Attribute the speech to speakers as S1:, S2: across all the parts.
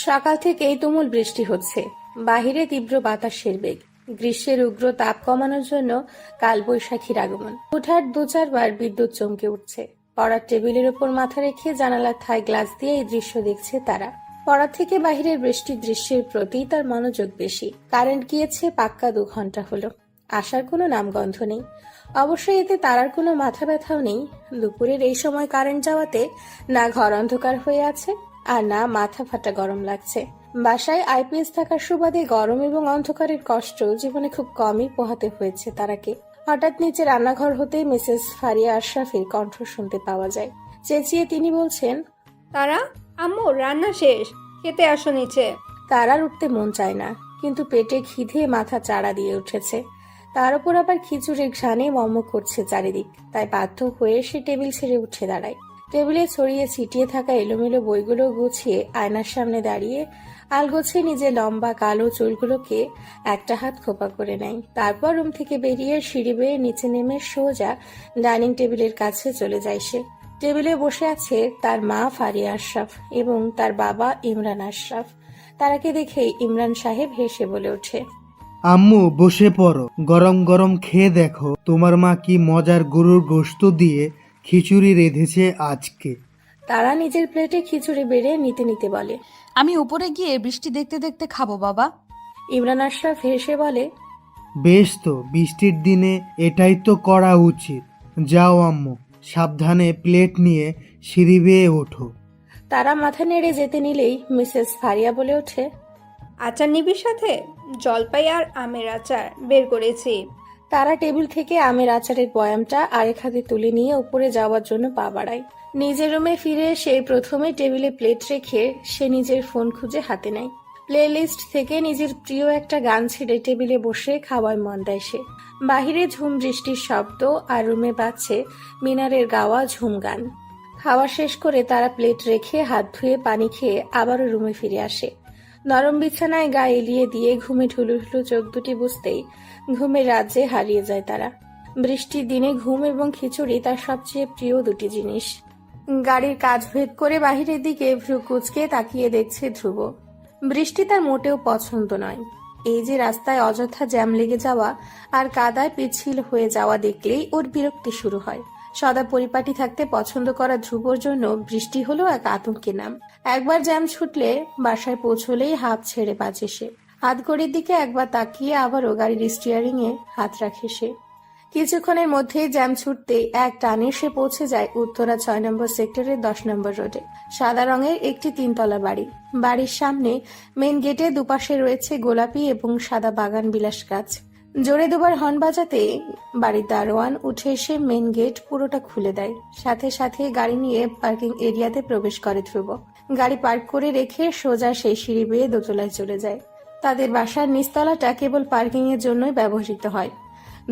S1: সকাল থেকেই তুমুল বৃষ্টি হচ্ছে। বাহিরে তীব্র বাতাসের বেগ। গ্রীষ্মের উগ্র তাপ কমানোর জন্য কালবৈশাখীর আগমন। হুটহাট দু চারবার বিদ্যুৎ চমকে উঠছে। পড়ার টেবিলের উপর মাথা রেখে জানালার থায় গ্লাস দিয়ে এই দৃশ্য দেখছে তারা। পড়ার থেকে বাহিরের বৃষ্টির দৃশ্যের প্রতি তার মনোযোগ বেশি। কারেন্ট গিয়েছে পাক্কা 2 ঘন্টা হলো। আসার কোনো নামগন্ধ নেই। অবশ্যই এতে তারার কোনো মাথা ব্যথাও নেই। দুপুরের এই সময় কারেন্ট যাওয়াতে না ঘর অন্ধকার হয়ে আছে, আর না মাথা ফাটা গরম লাগছে। বাসায় আইপিএস থাকার সুবাদে গরম এবং অন্ধকারের কষ্ট জীবনে খুব কমই পোহাতে হয়েছে তারাকে। হঠাৎ নিচে রান্নাঘর হতেই মিসেস ফারিয়া আশরাফের কণ্ঠ শুনতে পাওয়া যায়। চেঁচিয়ে তিনি বলছেন,
S2: তারা, আম্মু রান্না শেষ, খেতে আসো নিচে।
S1: তারার উঠতে মন চায় না, কিন্তু পেটে খিদে মাথা চাড়া দিয়ে উঠেছে। তার উপর আবার খিচুড়ির ঘ্রাণে মম করছে চারিদিক। তাই বাধ্য হয়ে সে টেবিল ছেড়ে উঠে দাঁড়ায়। টেবিলে ছড়িয়ে ছিটিয়ে থাকা এলোমেলো বইগুলো গুছিয়ে আয়নার সামনে দাঁড়িয়ে আলগোছে নিজের লম্বা কালো চুলগুলোকে একটা হাত খোপা করে নেয়। তারপর রুম থেকে বেরিয়ে সিঁড়ি বেয়ে নিচে নেমে সোজা ডাইনিং টেবিলের কাছে চলে যায় সে। টেবিলে বসে আছে তার মা ফারিয়া আশরাফ এবং তার বাবা ইমরান আশরাফ। তারাকে দেখেই ইমরান সাহেব হেসে বলে ওঠে,
S3: আম্মু বসে পড়ো, গরম গরম খেয়ে দেখো তোমার মা কি মজার গরুর গোশত দিয়ে খিচুড়ি রেঁধেছে আজকে।
S1: তারা নিজের প্লেটে খিচুড়ি বেড়ে নিতে নিতে বলে,
S4: আমি উপরে গিয়ে বৃষ্টি দেখতে দেখতে খাবো বাবা।
S1: ইমরান আশরাফ হেসে বলে,
S3: বেশ তো, বৃষ্টির দিনে এটাই তো করা উচিত। যাও আম্মু, সাবধানে প্লেট নিয়ে সিঁড়ি বেয়ে ওঠো।
S1: তারা মাথা নেড়ে যেতে নিলেই মিসেস ফারিয়া বলে ওঠে,
S2: আচার নিবি সাথে? জলপাই আর আমের আচার বের করেছি।
S1: তারা টেবিল থেকে আমের আচারের বয়ামটা আরেক হাতে তুলে নিয়ে উপরে যাওয়ার জন্য পা বাড়ায়। নিজের রুমে ফিরে এসে প্রথমে টেবিলে প্লেট রেখে সে নিজের ফোন খুঁজে হাতে নেয়। প্লে লিস্ট থেকে নিজের প্রিয় একটা গান ছেড়ে টেবিলে বসে খাওয়ায় মন দেয় সে। বাহিরে ঝুম বৃষ্টির শব্দ আর রুমে বাজছে মিনারের গাওয়া ঝুম গান। খাওয়া শেষ করে তারা প্লেট রেখে হাত ধুয়ে পানি খেয়ে আবারও রুমে ফিরে আসে। নরম বিছানায় গা এলিয়ে দিয়ে ঘুমে ঢুলুঢুলু চোখ দুটি বুঝতেই ঘুমের রাজ্যে হারিয়ে যায় তারা। বৃষ্টির দিনে ঘুম এবং খিচুড়ি তার সবচেয়ে প্রিয় দুটি জিনিস। গাড়ির কাজ ভেদ করে বাহিরের দিকে ভ্রু কুচকে তাকিয়ে দেখছে ধ্রুব। বৃষ্টি তার মোটেও পছন্দ নয়। এই যে রাস্তায় অযথা জ্যাম লেগে যাওয়া আর কাদায় পিচ্ছিল হয়ে যাওয়া দেখলেই ওর বিরক্তি শুরু হয়। সদা পরিপাটি থাকতে পছন্দ করা ধ্রুবর জন্য বৃষ্টি হলো এক আতঙ্কের নাম। একবার জ্যাম ছুটলে বাসায় পৌঁছলেই হাঁপ ছেড়ে বাঁচে সে। হাত ঘড়ির দিকে একবার তাকিয়ে আবারও গাড়ির স্টিয়ারিং এ হাত রাখে সে। কিছুক্ষণের মধ্যেই জ্যাম ছুটতে এক টানে সে পৌঁছে যায় উত্তরা 6 নম্বর সেক্টরের 10 নম্বর রোডে। সাদা রঙের একটি 3 তলা বাড়ি। বাড়ির সামনে মেন গেটে দুপাশে রয়েছে গোলাপি এবং সাদা বাগান বিলাস গাছ। জোরে দুবার হর্ন বাজাতে বাড়ির দারোয়ান উঠে এসে মেন গেট পুরোটা খুলে দেয়। সাথে সাথে গাড়ি নিয়ে পার্কিং এরিয়াতে প্রবেশ করে ধ্রুব। গাড়ি পার্ক করে রেখে সোজা সেই সিঁড়ি বেয়ে দোতলায় চলে যায়। তাদের বাসার নিচতলাটা কেবল পার্কিং এর জন্যই ব্যবহৃত হয়।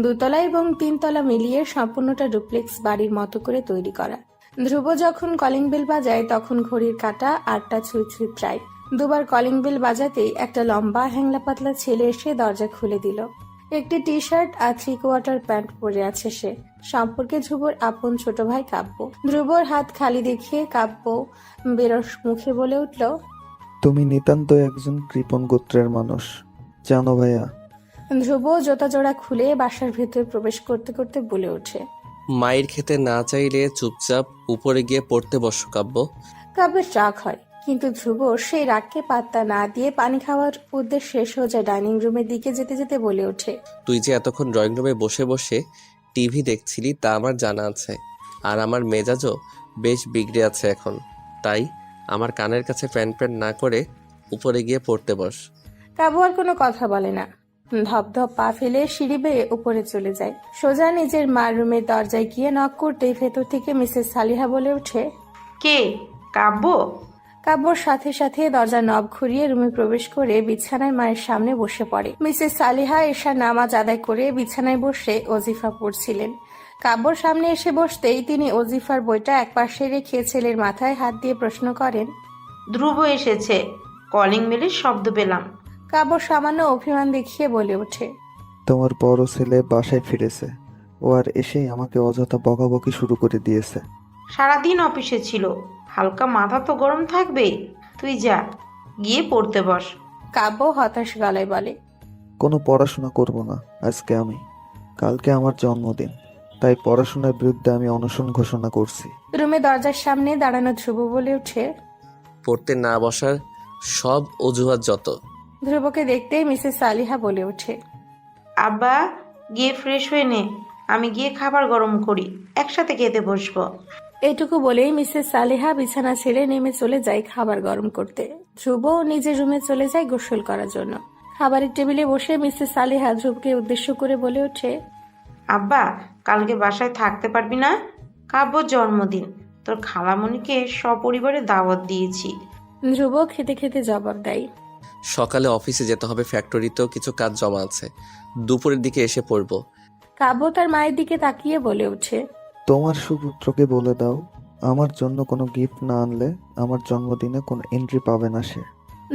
S1: 2 তলা এবং 3 তলা মিলিয়ে সম্পূর্ণটা ডুপ্লেক্স বাড়ির মতো করে তৈরি করা। ধ্রুব যখন কলিং বেল বাজায় তখন ঘড়ির কাঁটা 8টা ছুঁই ছুঁই প্রায়। দুবার কলিং বেল বাজাতেই একটা লম্বা হ্যাংলা পাতলা ছেলে এসে দরজা খুলে দিল। একটি টি শার্ট আর 3/4 প্যান্ট পরে আছে সে। সম্পর্কে ধ্রুবর আপন ছোট ভাই কাব্য। ধ্রুবর হাত খালি দেখিয়ে কাব্য বেরস মুখে বলে উঠল,
S5: তুমি নিতান্ত একজন কৃপণ গোত্রের মানুষ, জানো ভাইয়া।
S1: ধ্রুব জোতা জোড়া খুলে বাসার ভেতর প্রবেশ করতে করতে বলে ওঠে,
S6: মায়ের খেতে না চাইলে চুপচাপ উপরে গিয়ে পড়তে বসো কাব্য।
S1: কাব্যের রাগ হয়, কিন্তু ধ্রুব সেই রাগকে পাত্তা না দিয়ে পানি খাওয়ার উদ্দেশ্যে সোজা ডাইনিং রুমের দিকে যেতে যেতে বলে ওঠে,
S6: তুই যে এতক্ষণ ড্রয়িং রুমে বসে বসে টিভি দেখছিলি তা আমার জানা আছে, আর আমার মেজাজও বেশ বিগড়ে আছে এখন। তাই আমার কানের কাছে প্যান প্যান না করে উপরে গিয়ে পড়তে বস।
S1: কাব্য আর কোনো কথা বলে না। ধপ ধপ পা ফেলে সিঁড়ি বেয়ে উপরে চলে যায়। সোজা নিজের মার রুমের দরজায় গিয়ে নক করতেই ভেতর থেকে মিসেস সালিহা বলে ওঠে,
S7: কে? কাব্য?
S1: কাব্যর সাথে সাথে দরজা নব ঘুরিয়ে রুমে প্রবেশ করে বিছানায় মায়ের সামনে বসে পড়ে। মিসেস সালিহা এশার নামাজ আদায় করে বিছানায় বসে ওজিফা পড়ছিলেন। কাব্যর সামনে এসে বসতেই তিনি ওজিফার বইটা একপাশে রেখে ছেলের মাথায় হাত দিয়ে প্রশ্ন করেন,
S7: ধ্রুব এসেছে, কলিং বেলের শব্দ পেলাম।
S1: কাব্য সামান্য অভিমান দেখিয়ে বলে ওঠে,
S5: তোমার বড় ছেলে বাসায় ফিরেছে, ও আর এসেই আমাকে অযথা বকাবকি শুরু করে দিয়েছে।
S7: সারাদিন অফিসে ছিল, হালকা মাথা তো গরম থাকবেই। তুই যা, গিয়ে পড়তে বস।
S1: কাব্য হতাশ গলায় বলে।
S5: কোনো পড়াশোনা করব না আজকে আমি। কালকে আমার জন্মদিন, তাই পড়াশোনার বিরুদ্ধে আমি অনশন ঘোষণা করছি।
S1: রুমে দরজার সামনে দাঁড়ানো ধ্রুব বলে ওঠে।
S6: পড়তে না বসার সব অজুহাত যত।
S1: ধ্রুবকে দেখতেই মিসেস সালিহা বলে ওঠে।
S7: আব্বা, গিয়ে ফ্রেশ হয়ে নে, আমি গিয়ে খাবার গরম করি, একসাথে খেতে বসবো।
S1: এটুকু বলেই মিসেস সালেহা বিছানা ছেড়ে নেমে চলে যায় খাবার গরম করতে। ধ্রুব নিজের রুমে চলে যায় গোসল করার জন্য। খাবারের টেবিলে বসে মিসেস সালেহা ধ্রুবকে উদ্দেশ্য করে বলে ওঠে।
S7: আব্বা, কালকে বাসায় থাকতে পারবি না? কাব্যর জন্মদিন, তোর খালামণিকে সপরিবারে দাওয়াত দিয়েছি।
S1: ধ্রুব খেতে খেতে জবাব দেয়।
S6: সকালে অফিসে যেতে হবে, ফ্যাক্টরিতেও কিছু কাজ জমা আছে। দুপুরের দিকে এসে পড়বো।
S1: কাব্য তার মায়ের দিকে তাকিয়ে বলে ওঠে।
S5: তোমার সুপুত্রকে বলে দাও আমার জন্য কোনো গিফট না আনলে আমার জন্মদিনে কোনো এন্ট্রি পাবে না সে।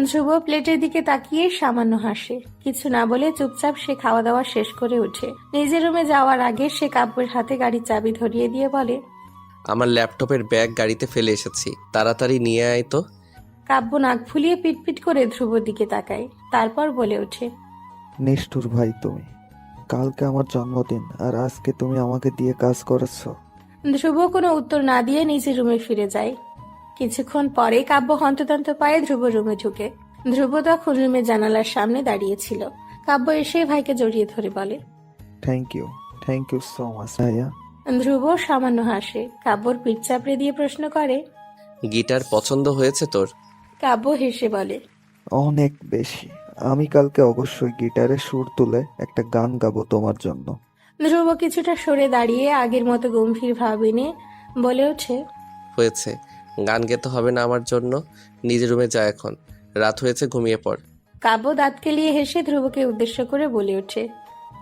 S1: ধ্রুব প্লেটের দিকে তাকিয়ে সামান্য হাসে। কিছু না বলে চুপচাপ সে খাওয়া দাওয়া শেষ করে ওঠে। নিজের রুমে যাওয়ার আগে সে কাব্যের হাতে গাড়ির চাবি ধরিয়ে দিয়ে বলে।
S6: আমার ল্যাপটপের ব্যাগ গাড়িতে ফেলে এসেছি, তাড়াতাড়ি নিয়ে আয় তো।
S1: কাব্য নাক ফুলিয়ে পিটপিট করে ধ্রুবর দিকে তাকায়, তারপর বলে ওঠে।
S5: নিষ্ঠুর ভাই তুমি, কালকে আমার জন্মদিন আর আজকে তুমি আমাকে দিয়ে কাজ করাচ্ছ।
S1: ধ্রুব কোনো উত্তর না দিয়ে নিজের রুমে ফিরে যায়। কিছুক্ষণ পরে কাব্য হন্তদন্ত পায়ে ধ্রুব রুমে ঢুকে। ধ্রুব তখন রুমের জানালার সামনে দাঁড়িয়েছিল। কাব্য এসে ভাইকে জড়িয়ে ধরে বলে।
S5: থ্যাংক ইউ সো মাচ ভাইয়া।
S1: ধ্রুব সামান্য হাসে। কাব্যর পিঠ চাপড়ে দিয়ে প্রশ্ন করে।
S6: গিটার পছন্দ হয়েছে তোর?
S1: কাব্য হেসে বলে।
S5: অনেক বেশি। আমি কালকে অবশ্যই গিটারে সুর তুলে একটা গান গাবো তোমার জন্য।
S1: ধ্রুব কিছুটা সরে দাঁড়িয়ে আগের মতো গম্ভীর ভাব এনে বলে ওঠে।
S6: হয়েছে, গান গেতে হবে না আমার জন্য। নিজের রুমে যা, এখন রাত হয়েছে, ঘুমিয়ে পড়।
S1: কাব্য দাঁত কেলিয়ে হেসে ধ্রুবকে উদ্দেশ্য করে বলে ওঠে।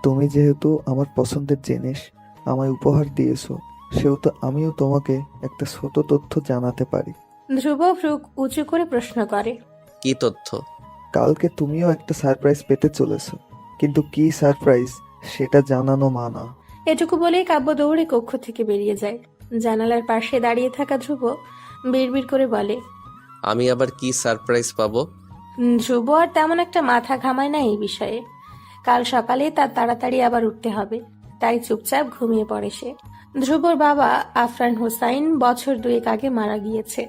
S5: তুমি যেহেতু আমার পছন্দের জিনিস আমায় উপহার দিয়েছো, সেহেতু আমিও তোমাকে একটা ছোট তথ্য জানাতে পারি।
S1: ধ্রুব ভ্রু উঁচু করে প্রশ্ন করে।
S6: কি তথ্য?
S5: কালকে তুমিও একটা সারপ্রাইজ পেতে চলেছো, কিন্তু কি সারপ্রাইজ সেটা জানানো মানা।
S1: এটুকু বলেই কাব্য দৌড়ে কক্ষ থেকে বেরিয়ে যায়। জানালার পাশে দাঁড়িয়ে থাকা ধ্রুব বিড়বিড় করে বলে।
S6: আমি আবার কি সারপ্রাইজ পাবো?
S1: ধ্রুব আর তেমন একটা মাথা ঘামায় না এই বিষয়ে। কাল সকালে তার তাড়াতাড়ি আবার উঠতে হবে, তাই চুপচাপ ঘুমিয়ে পড়ে সে। ধ্রুবর বাবা আফরান হোসাইন বছর 2 আগে মারা গিয়েছে।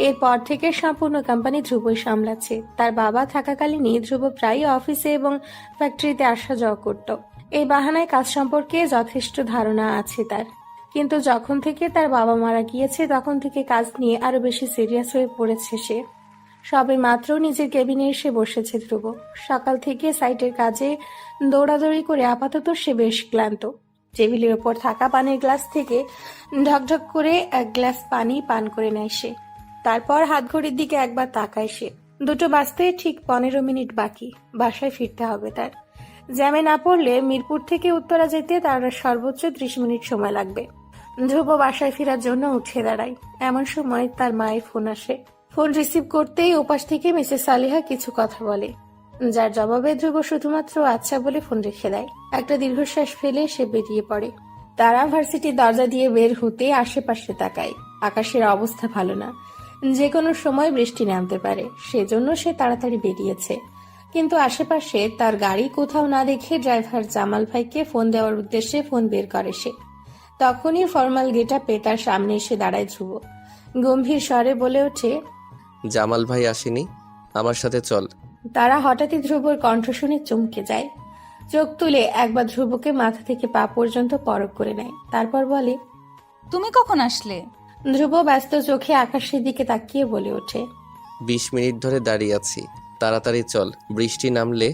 S1: এরপর থেকে সম্পূর্ণ কোম্পানি ধ্রুবই সামলাচ্ছে। তার বাবা থাকাকালীনই ধ্রুব প্রায় অফিসে এবং ফ্যাক্টরিতে আসা যাওয়া করত। এই বাহানায় কাজ সম্পর্কে যথেষ্ট ধারণা আছে তার। কিন্তু যখন থেকে তার বাবা মারা গিয়েছে তখন থেকে কাজ নিয়ে আরো বেশি সিরিয়াস হয়ে পড়েছে সে। সবে মাত্র নিজের কেবিনে এসে বসেছে ধ্রুব। সকাল থেকে সাইটের কাজে দৌড়াদৌড়ি করে আপাতত সে বেশ ক্লান্ত। টেবিলের ওপর থাকা পানির গ্লাস থেকে ঢকঢক করে এক গ্লাস পানি পান করে নেয় সে। তারপর হাত ঘড়ির দিকে একবার তাকায় সে। 2টো বাজতে ঠিক 15 মিনিট বাকি। বাসায় ফিরতে হবে তার। জ্যামে না পড়লে মিরপুর থেকে উত্তরা যেতে তার সর্বোচ্চ 30 মিনিট সময় লাগবে। ধ্রুব বাসায় ফেরার জন্য উঠে দাঁড়ায়। এমন সময় তার মায়ের ফোন আসে। ফোন রিসিভ করতেই ওপাশ থেকে মিসেস সালিহা কিছু কথা বলে, যার জবাবে ধ্রুব শুধুমাত্র আচ্ছা বলে ফোন রেখে দেয়। একটা দীর্ঘশ্বাস ফেলে সে বেরিয়ে পড়ে। তারা ভার্সিটির দরজা দিয়ে বের হতে আশেপাশে তাকায়। আকাশের অবস্থা ভালো না, যে কোনো সময় বৃষ্টি নামতে পারে, সেজন্য সে তাড়াতাড়ি বেরিয়েছে। কিন্তু আশেপাশে তার গাড়ি কোথাও না দেখে ড্রাইভার জামাল ভাইকে ফোন দেওয়ার উদ্দেশ্যে ফোন বের করে সে। তখনই ফর্মাল গেটআপে তার সামনে এসে দাঁড়ায় ধ্রুব। গম্ভীর স্বরে বলে ওঠে।
S6: জামাল ভাই আসেনি, আমার সাথে চল।
S1: তারা হঠাৎই ধ্রুবর কণ্ঠ শুনে চমকে যায়। চোখ তুলে একবার ধ্রুবকে মাথা থেকে পা পর্যন্ত পরখ করে নেয়, তারপর বলে।
S4: তুমি কখন আসলে?
S1: ধ্রুব ব্যস্ত চোখে আকাশের দিকে তাকিয়ে বলে ওঠে।
S6: 20 মিনিট ধরে দাঁড়িয়ে আছি, তাড়াতাড়ি চল, বৃষ্টি নামলে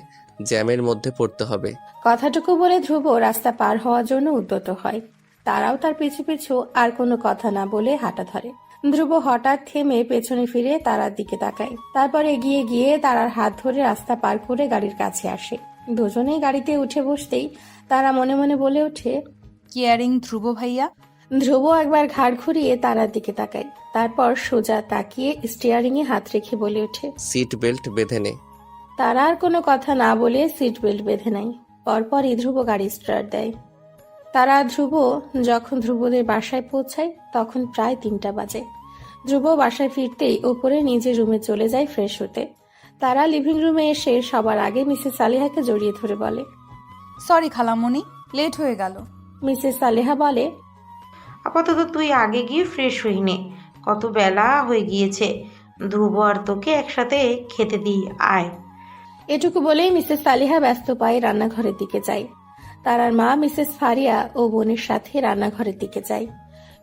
S6: জ্যামের মধ্যে পড়তে হবে।
S1: কথাটুকু বলে ধ্রুব রাস্তা পার হওয়ার জন্য উদ্যত হয়। তারাও তার পিছু পিছু আর কোনো কথা না বলে হাঁটা ধরে। ধ্রুব হঠাৎ থেমে পেছনে ফিরে তারার দিকে তাকায়। তারপর এগিয়ে গিয়ে তারার হাত ধরে রাস্তা পার করে গাড়ির কাছে আসে। দুজনেই গাড়িতে উঠে বসতেই তারা মনে মনে বলে ওঠে।
S4: কেয়ারিং ধ্রুব ভাইয়া।
S1: ধ্রুব একবার ঘাড় ঘুরিয়ে তারার দিকে তাকায়, তারপর সোজা তাকিয়ে স্টিয়ারিং এ হাত রেখে বলে ওঠে।
S6: সিট বেল্ট বেঁধে নে।
S1: তারা আর কোনো কথা না বলে সিট বেল্ট বেঁধে নেয়। পরপরই ধ্রুব গাড়ি স্টার্ট দেয়। তারা ধ্রুব যখন ধ্রুবদের বাসায় পৌঁছায় তখন প্রায় 3টা বাজে। ধ্রুব বাসায় ফিরতেই উপরে নিজের রুমে চলে যায় ফ্রেশ হতে। তারা লিভিং রুমে এসে সবার আগে মিসেস সালেহাকে জড়িয়ে ধরে বলে।
S4: সরি খালামণি, লেট হয়ে গেল।
S1: মিসেস সালেহা বলে,
S7: আপাতত তুই আগে গিয়ে ফ্রেশ হয়ে নে, কত বেলা হয়ে গিয়েছে। ধ্রুব আর তোকে একসাথে খেতে দিই, আয়।
S1: এটুকু বলেই মিসেস সালেহা ব্যস্ত পায়ে রান্নাঘরের দিকে যায়। তারার মা মিসেস ফারিয়া ও বোনের সাথে রান্নাঘরের দিকে যায়।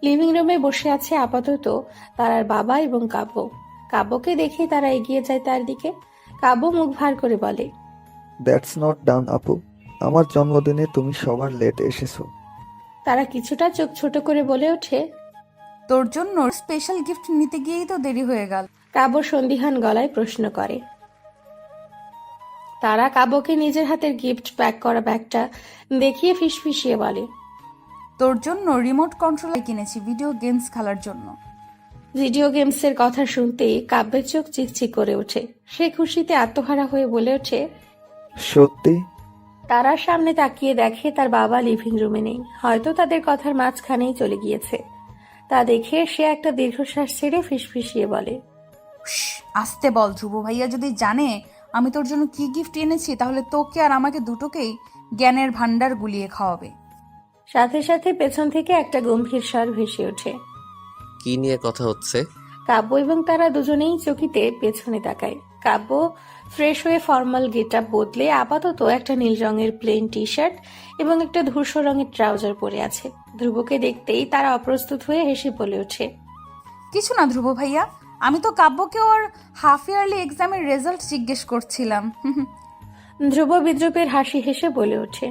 S1: লিভিং রুমে বসে আছে আপাতত তারার বাবা এবং কাব্য। কাব্যকে দেখে তারা এগিয়ে যায় তার দিকে। কাব্য মুখ ভার করে বলে,
S5: দ্যাটস নট ডান আপু। আমার জন্মদিনে তুমি সবার লেট এসেছো।
S1: তারা কিছুটা চোখ ছোট করে বলে ওঠে।
S4: তোর জন্য স্পেশাল গিফট নিতে গিয়েই তো দেরি হয়ে গেল।
S1: কাব্য সন্দিহান গলায় প্রশ্ন করে। তারা কাব্যকে নিজের হাতের গিফট প্যাক করা ব্যাগটা দেখিয়ে ফিসফিসিয়ে বলে,
S4: তোর জন্য রিমোট কন্ট্রোলার কিনেছি ভিডিও গেমস খেলার জন্য।
S1: ভিডিও গেমসের কথা শুনতেই কাব্যের চোখ চিকচিক করে ওঠে। সে খুশিতে আত্মহারা হয়ে বলে ওঠে।
S5: সত্যি?
S1: তারার সামনে তাকিয়ে দেখে তার বাবা লিভিং রুমে নেই, হয়তো তাদের কথার মাঝখানেই চলে গিয়েছে। তা দেখে সে একটা দীর্ঘশ্বাস ছেড়ে ফিসফিসিয়ে বলে,
S4: আসতে বল, ধ্রুব ভাইয়া যদি জানে আমি তোর জন্য কি গিফট এনেছি তাহলে তোকে আর আমাকে দুটোকেই জ্ঞানের ভান্ডার গুলিয়ে খাওয়াবে।
S1: সাথে সাথে পেছন থেকে একটা গম্ভীর স্বর ভেসে ওঠে।
S6: কি নিয়ে কথা হচ্ছে?
S1: কাব্য এবং তারা দুজনেই চকিতে পেছনে তাকায়। কাব্য ফ্রেশ হয়ে ফর্মাল গেটআপ বদলে আপাতত একটা নীল রঙের প্লেন টি শার্ট এবং একটা ধূসর রঙের ট্রাউজার পরে আছে। ধ্রুবকে দেখতেই তারা অপ্রস্তুত হয়ে হেসে বলে ওঠে,
S4: কিছু না ধ্রুব ভাইয়া, আমি তো কাব্যকে ওর হাফ ইয়ারলি এক্সামের রেজাল্ট জিজ্ঞেস করছিলাম।
S1: ধ্রুব বিদ্রুপের হাসি হেসে বলে ওঠে।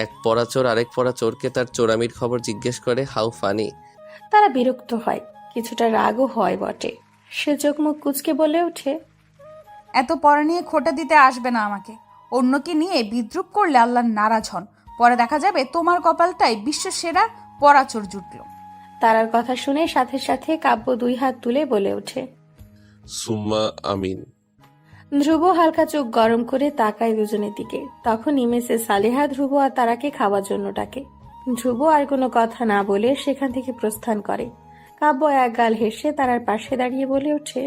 S6: এক পড়া চোর আরেক পড়া চোরকে তার চোরামির খবর জিজ্ঞেস করে, হাউ ফানি।
S1: তারা বিরক্ত হয়, কিছুটা রাগও হয় বটে। সে চোখ মুখ কুচকে বলে ওঠে,
S4: এত পড়া নিয়ে খোটা দিতে আসবে না আমাকে। অন্যকে নিয়ে বিদ্রুপ করলে আল্লাহ নারাজ হন, পরে দেখা যাবে তোমার কপালটাই বিশ্ব সেরা পরাচোর জুটল।
S1: তারার কথা শুনে সাথে সাথে কাব্য দুই হাত তুলে বলে ওঠে,
S6: সুম্মা আমিন।
S1: ধ্রুব হালকা চোখ গরম করে তাকায় দুজনের দিকে। তখনই মিসেস সালেহা ধ্রুব আর তারাকে খাওয়ার জন্য ডাকে। ধ্রুব আর কোনো কথা না বলে সেখান থেকে প্রস্থান করে। কাব্য এক গাল হেসে তারার পাশে দাঁড়িয়ে বলে ওঠে,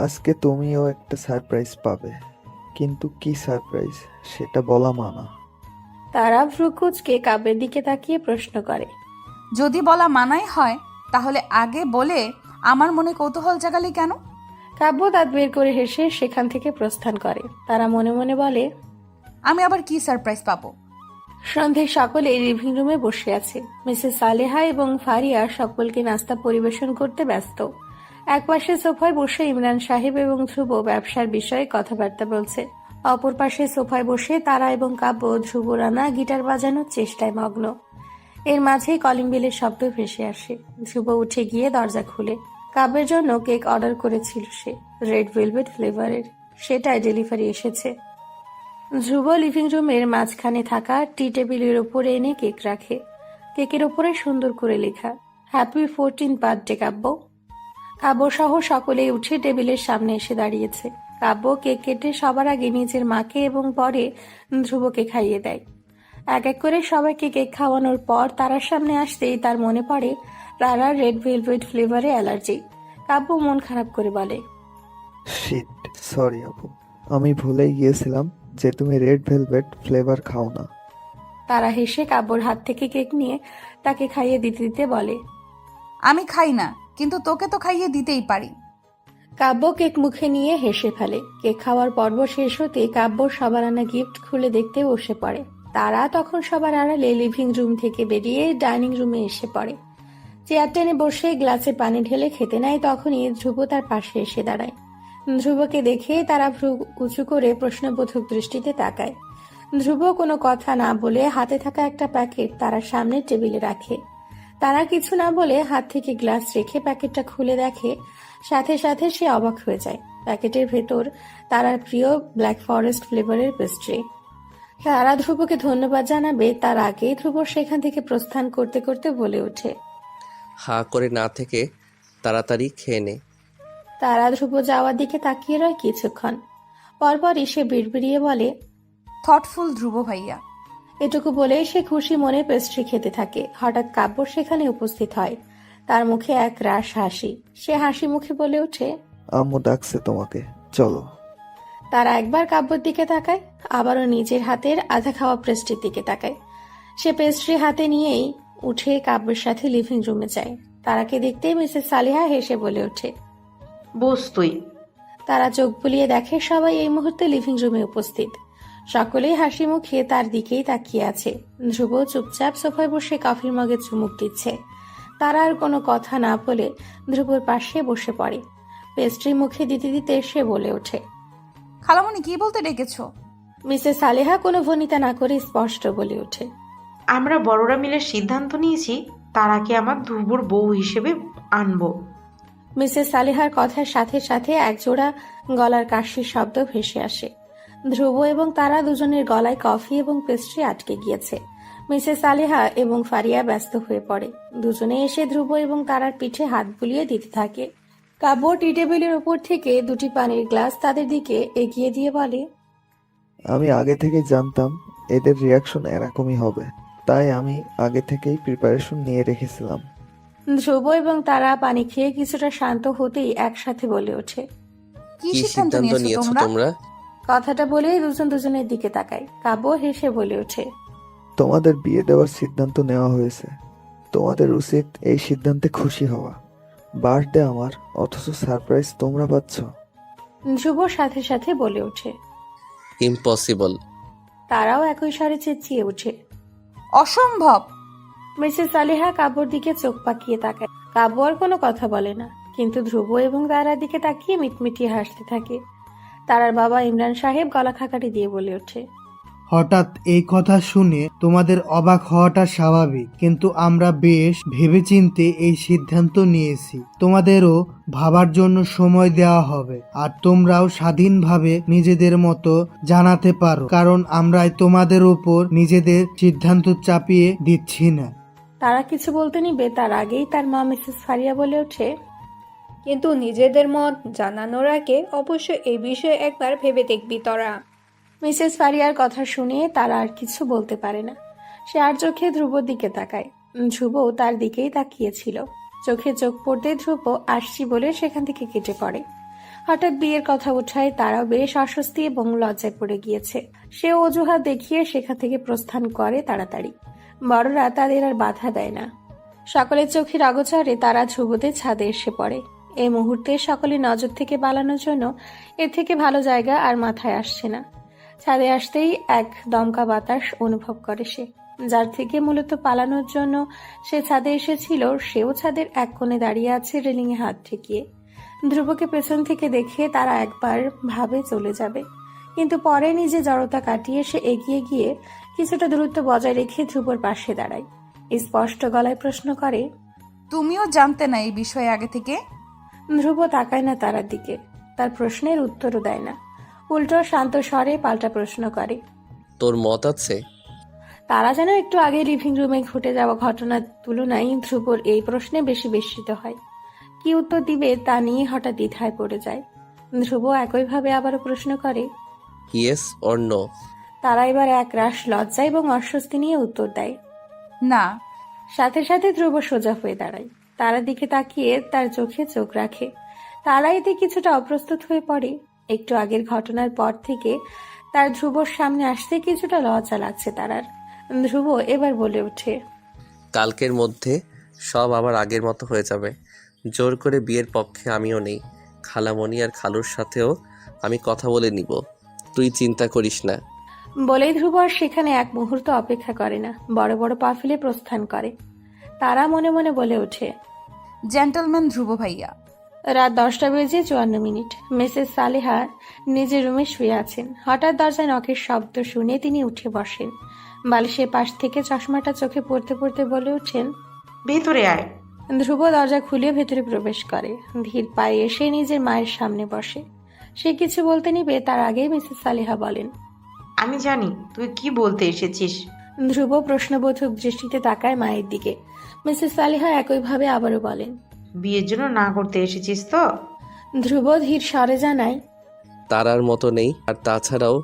S5: আজকে তুমিও একটা সারপ্রাইজ পাবে, কিন্তু কি সারপ্রাইজ সেটা বলা মানা।
S1: তারা ভ্রুকুচকে কাব্যের দিকে তাকিয়ে প্রশ্ন করে,
S4: যদি বলা মানাই হয় তাহলে আগে বলে আমার মনে কৌতূহল জাগালে কেন?
S1: কাব্য দাঁত বের করে হেসে সেখান থেকে প্রস্থান করে। তারা মনে মনে বলে,
S4: আমি আবার কি সারপ্রাইজ পাবো?
S1: সন্ধে সকলে লিভিং রুমে বসে আছে। মিসেস সালেহা এবং ফারিয়া সকলকে নাস্তা পরিবেশন করতে ব্যস্ত। একপাশে সোফায় বসে ইমরান সাহেব এবং ধ্রুব ব্যবসার বিষয়ে কথাবার্তা বলছে। অপর পাশে সোফায় বসে তারা এবং কাব্য ধ্রুব রানা গিটার বাজানোর চেষ্টায় মগ্ন। এর মাঝেই কলিং বেলের শব্দ ভেসে আসে। ধ্রুব উঠে গিয়ে দরজা খুলে কাব্যের জন্য কেক অর্ডার করেছিল সে, রেড ভেলভেট ফ্লেভারের। সেটাই ডেলিভারি এসেছে। ধ্রুব লিভিং রুমের মাঝখানে থাকা টি টেবিলের ওপরে এনে কেক রাখে। কেকের ওপরে সুন্দর করে লেখা, হ্যাপি 14th বার্থডে কাব্য। কাব্য সহ সকলেই উঠে টেবিলের সামনে এসে দাঁড়িয়েছে। কাব্য কেক কেটে সবার আগে নিজের মাকে এবং পরে ধ্রুবকে খাইয়ে দেয়। এক এক করে সবাইকে কেক খাওয়ানোর পর তারার সামনে আসতেই তার মনে পড়ে তারার রেড ভেলভেট ফ্লেভারে অ্যালার্জি। কাব্য মন খারাপ করে বলে,
S5: শিট, সরি আপু, আমি ভুলেই গিয়েছিলাম যে তুমি রেড ভেলভেট ফ্লেভার খাও না।
S1: তারা হেসে কাব্যর হাত থেকে কেক নিয়ে তাকে খাইয়ে দিতে দিতে বলে,
S4: আমি খাই না, কিন্তু তোকে তো খাইয়ে দিতেই পারি।
S1: কাব্য কেক মুখে নিয়ে হেসে ফেলে। কেক খাওয়ার পর্ব শেষ হতে কাব্য সবার আনা গিফট খুলে দেখতে বসে পড়ে। তারা তখন সবার আড়ালে লিভিং রুম থেকে বেরিয়ে ডাইনিং রুমে এসে পড়ে। চেয়ার টেনে বসে গ্লাসে পানি ঢেলে খেতে নেয়। তখনই ধ্রুব তার পাশে এসে দাঁড়ায়। ধ্রুবকে দেখে তারা ভ্রু উঁচু করে প্রশ্নবোধক দৃষ্টিতে তাকায়। ধ্রুব কোনো কথা না বলে হাতে থাকা একটা প্যাকেট তারার সামনে টেবিলে রাখে। তারা কিছু না বলে হাত থেকে গ্লাস রেখে প্যাকেটটা খুলে দেখে। সাথে সাথে সে অবাক হয়ে যায়। প্যাকেটের ভেতর তারার প্রিয় ব্ল্যাক ফরেস্ট ফ্লেভারের পেস্ট্রি। তারা ধ্রুবকে ধন্যবাদ জানাবে তার আগেই ধ্রুব সেখান থেকে প্রস্থান করতে করতে বলে ওঠে,
S6: হা করে না থেকে তাড়াতাড়ি খেয়ে নে।
S1: তারা ধ্রুব যাওয়ার দিকে তাকিয়ে রয় কিছুক্ষণ। পরপরই সে বিড়বিড়িয়ে বলে,
S4: থটফুল ধ্রুব ভাইয়া।
S1: এটুকু বলেই সে খুশি মনে পেস্ট্রি খেতে থাকে। হঠাৎ কাব্য সেখানে উপস্থিত হয়। তার মুখে এক রাশ হাসি। সে হাসি মুখে বলে ওঠে,
S5: আম্মু ডাকছে তোমাকে, চলো।
S1: তারা একবার কাব্যর দিকে তাকায়, আবারও নিজের হাতের আধা খাওয়া পেস্ট্রির দিকে তাকায়। সে পেস্ট্রি হাতে নিয়েই উঠে কাব্যের সাথে লিভিং রুমে যায়। তারাকে দেখতেই মিসেস সালিহা হেসে বলে ওঠে,
S7: বস তুই।
S1: তারা চোখ বুলিয়ে দেখে সবাই এই মুহূর্তে লিভিং রুমে উপস্থিত। সকলেই হাসি মুখে তার দিকেই তাকিয়ে আছে। ধ্রুব চুপচাপ সোফায় বসে কফির মগে চুমুক দিচ্ছে। তারা আর কোনো কথা না বলে ধ্রুবর পাশে বসে পড়ে। পেস্ট্রি মুখে দিতে দিতে সে বলে ওঠে,
S4: খালামণি কি বলতে ডেকেছো?
S1: মিসেস সালেহা কোনো ভনিতা না করে স্পষ্ট বলে ওঠে,
S7: আমরা বড়রা মিলে সিদ্ধান্ত নিয়েছি তারাকে আমার ধ্রুবর বউ হিসেবে আনবো।
S1: মিসেস সালেহার কথার সাথে সাথে একজোড়া গলার কাশির শব্দ ভেসে আসে। ধ্রুব এবং তারা দুজনের গলায় কফি এবং পেস্ট্রি আটকে গিয়েছে। মিসেস সালেহা এবং ফারিয়া ব্যস্ত হয়ে পড়ে। দুজনে এসে ধ্রুব এবং তারার পিঠে হাত বুলিয়ে দিতে থাকে। কাব্য টি টেবিলের উপর থেকে দুটি পানির গ্লাস তাদের দিকে এগিয়ে দিয়ে বলে,
S5: আমি আগে থেকেই জানতাম এদের রিয়াকশন এরকমই হবে, তাই আমি আগে থেকেই প্রিপারেশন নিয়ে রেখেছিলাম।
S1: ধ্রুব এবং তারা পানি খেয়ে কিছুটা শান্ত হতেই একসাথে বলে ওঠে,
S4: কি
S6: কি
S4: সিদ্ধান্ত
S6: সিদ্ধান্ত
S4: নিয়েছো
S6: নিয়েছো
S4: তোমরা?
S6: তোমরা?
S1: কথাটা বলেই দুজন দুজনের দিকে তাকায়। কাব্য হেসে বলে ওঠে,
S5: তোমাদের বিয়ে দেওয়ার সিদ্ধান্ত নেওয়া হয়েছে। তোমাদের উচিত এই সিদ্ধান্তে খুশি হওয়া। বার্থডে আমার, অথচ সারপ্রাইজ তোমরা পাচ্ছ।
S1: ধ্রুব সাথে সাথে বলে ওঠে।
S6: ইম্পসিবল।
S1: তারাও একই স্বরে চেঁচিয়ে ওঠে।
S4: অসম্ভব।
S1: মিসেস সালেহা কাব্যর দিকে চোখ পাকিয়ে তাকায়। কাব্য আর কোনো কথা বলে না, কিন্তু ধ্রুব এবং তারার দিকে তাকিয়ে মিটমিটিয়ে হাসতে থাকে। তারার বাবা ইমরান সাহেব গলা খাকারি দিয়ে বলে ওঠে,
S3: হঠাৎ এই কথা শুনে তোমাদের অবাক হওয়াটা স্বাভাবিক, কিন্তু আমরা বেশ ভেবেচিন্তে এই সিদ্ধান্ত নিয়েছি। তোমাদেরও ভাবার জন্য সময় দেওয়া হবে, আর তোমরাও স্বাধীনভাবে নিজেদের মতো জানাতে পারো, কারণ আমরা তোমাদের উপর নিজেদের সিদ্ধান্ত চাপিয়ে দিচ্ছি না।
S1: তারা কিছু বলতে নিবে তার আগেই তার মা মিসেস ফারিয়া বলে ওঠে,
S2: কিন্তু নিজেদের মত জানানোর আগে অবশ্যই এই বিষয়ে একবার ভেবে দেখবি তোরা।
S1: মিসেস ফারিয়ার কথা শুনে তারা আর কিছু বলতে পারে না। সে আর চোখে ধ্রুবর দিকে তাকায়। ধ্রুব তার দিকেই তাকিয়েছিল। চোখে চোখ পড়তে ধ্রুব আসছি বলে সেখান থেকে কেটে পড়ে। হঠাৎ বিয়ের কথা ওঠায় তারাও বেশ অস্বস্তি এবং লজ্জায় পড়ে গিয়েছে। সে অজুহাত দেখিয়ে সেখান থেকে প্রস্থান করে তাড়াতাড়ি। বড়রা তাদের আর বাধা দেয় না। সকলের চোখের অগোচরে তারা ধ্রুবদের ছাদে এসে পড়ে। এই মুহূর্তে সকলের নজর থেকে পালানোর জন্য এর থেকে ভালো জায়গা আর মাথায় আসছে না। ছাদে আসতেই এক দমকা বাতাস অনুভব করে সে, যার থেকে মূলত পালানোর জন্য সে ছাদে এসেছিল। সেও ছাদের এক কোণে দাঁড়িয়ে আছে রেলিংয়ে হাত ঠেকিয়ে। ধ্রুবকে পেছন থেকে দেখে তারা একবার ভাবে চলে যাবে, কিন্তু পরে নিজে জড়তা কাটিয়ে সে এগিয়ে গিয়ে কিছুটা দূরত্ব বজায় রেখে ধ্রুবর পাশে দাঁড়ায়। স্পষ্ট গলায় প্রশ্ন করে,
S4: তুমিও জানতে না এই বিষয়ে আগে থেকে?
S1: ধ্রুব তাকায় না তারার দিকে, তার প্রশ্নের উত্তরও দেয় না। উল্টো শান্ত স্বরে পাল্টা প্রশ্ন করে,
S6: তোর মত আছে?
S1: তারা যেন একটু আগে লিভিং রুমে ঘটে যাওয়া ঘটনার তুলনায় ধ্রুবর এই প্রশ্নে বেশি বিস্মিত হয়। কি উত্তর দিবে তা নিয়ে হঠাৎ দ্বিধায় পড়ে যায়। ধ্রুব একইভাবে আবারও প্রশ্ন করে।
S6: Yes or no?
S1: তারা এবার এক রাশ লজ্জা এবং অস্বস্তি নিয়ে উত্তর দেয়,
S4: না।
S1: সাথে সাথে ধ্রুব সোজা হয়ে দাঁড়ায়। তারার দিকে তাকিয়ে তার চোখে চোখ রাখে। তারা এতে কিছুটা অপ্রস্তুত হয়ে পড়ে। একটু আগের ঘটনার পর থেকে তার ধ্রুবর সামনে আসতে কিছুটা লজ্জা লাগছে তারার। ধ্রুব এবার বলে ওঠে,
S6: কালকের মধ্যে সব আবার আগের মতো হয়ে যাবে। জোর করে বিয়ের পক্ষে আমিও নেই। খালামণি আর খালুর সাথেও আমি কথা বলে নিব, তুই চিন্তা করিস না।
S1: বলেই ধ্রুব আর সেখানে এক মুহূর্ত অপেক্ষা করে না, বড় বড় পা ফেলে প্রস্থান করে। তারা মনে মনে বলে ওঠে,
S4: জেন্টলম্যান ধ্রুব ভাইয়া।
S1: রাত 10:54। মিসেস সালেহা নিজের রুমে শুয়ে আছেন। হঠাৎ দরজায় নখের শব্দ শুনে তিনি উঠে বসেন। বালিশের পাশ থেকে চশমাটা চোখে পড়তে পড়তে বলে ওঠেন,
S7: ভেতরে আয়।
S1: ধ্রুব দরজা খুলে ভেতরে প্রবেশ করে। ধীর পায়ে এসে নিজের মায়ের সামনে বসে। সে কিছু বলতে নিবে তার আগেই মিসেস সালেহা বলেন,
S7: আমি জানি তুই কি বলতে এসেছিস।
S1: ধ্রুব প্রশ্নবোধক দৃষ্টিতে তাকায় মায়ের দিকে। মিসেস সালেহা একইভাবে আবারও বলেন,
S7: বিয়ের জন্য না করতে এসেছিস তো?
S1: ধ্রুব ধীর স্বরে জানায়,
S6: তারার মতো নেই। আর তাছাড়াও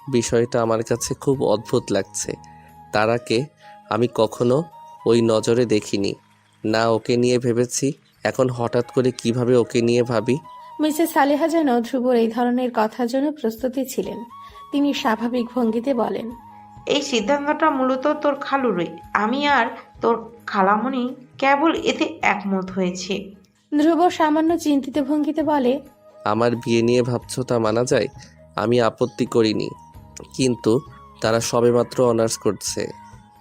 S6: বিষয়টা আমার কাছে খুব অদ্ভুত লাগছে। তারাকে আমি কখনো ওই নজরে দেখিনি, না ওকে নিয়ে ভেবেছি। এখন হঠাৎ করে কিভাবে ওকে নিয়ে ভাবি।
S1: মিসেস সালেহা যেন ধ্রুবর এই ধরনের কথার জন্য প্রস্তুতি ছিলেন। তিনি স্বাভাবিক ভঙ্গিতে বলেন,
S7: এই সিদ্ধান্তটা মূলত তোর খালুরই। আমি আর তোর খালামণি কেবল এতে একমত হয়েছি।
S1: ধ্রুব সামান্য চিন্তিত ভঙ্গিতে বলে,
S6: আমার বিয়ে নিয়ে ভাবছো তা মানা যায়, আমি আপত্তি করিনি, কিন্তু তারা সবেমাত্র অনার্স করছে,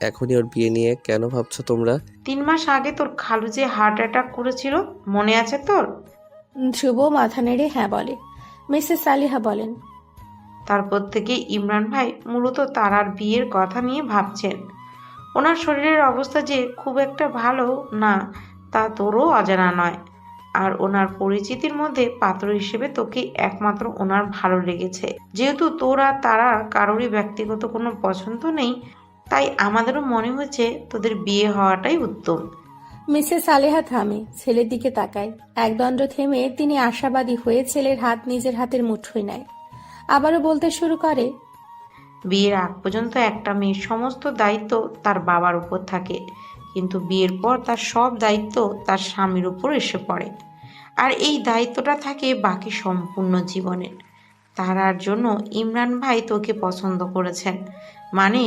S6: এখনই ওর বিয়ে নিয়ে কেন ভাবছো তোমরা?
S7: 3 মাস আগে তোর খালু যে হার্ট অ্যাটাক করেছিল, মনে আছে তোর?
S1: ধ্রুব মাথা নেড়ে হ্যাঁ বলে। মিসেস সালেহা বলেন,
S7: তারপর থেকে ইমরান ভাই মূলত তারার বিয়ের কথা নিয়ে ভাবছেন। ওনার শরীরের অবস্থা যে খুব একটা ভালো না তা তোরও অজানা নয়। আর ওনার পরিচিতির মধ্যে পাত্র হিসেবে তোকে একমাত্র ওনার ভালো লেগেছে। যেহেতু তোর আর তারার কারোরই ব্যক্তিগত কোনো পছন্দ নেই, তাই আমাদেরও মনে হয়েছে তোদের বিয়ে হওয়াটাই উত্তম।
S1: মিসেস সালেহা থামে, ছেলের দিকে তাকায়। একদণ্ড থেমে তিনি আশাবাদী হয়ে ছেলের হাত নিজের হাতের মুঠোয় নেয়। আবারও বলতে শুরু করে,
S7: বিয়ের আগ পর্যন্ত একটা মেয়ের সমস্ত দায়িত্ব তার বাবার উপর থাকে, কিন্তু বিয়ের পর তার সব দায়িত্ব তার স্বামীর উপর এসে পড়ে। আর এই দায়িত্বটা থাকে বাকি সম্পূর্ণ জীবনের। তারার জন্য ইমরান ভাই তোকে পছন্দ করেছেন, মানে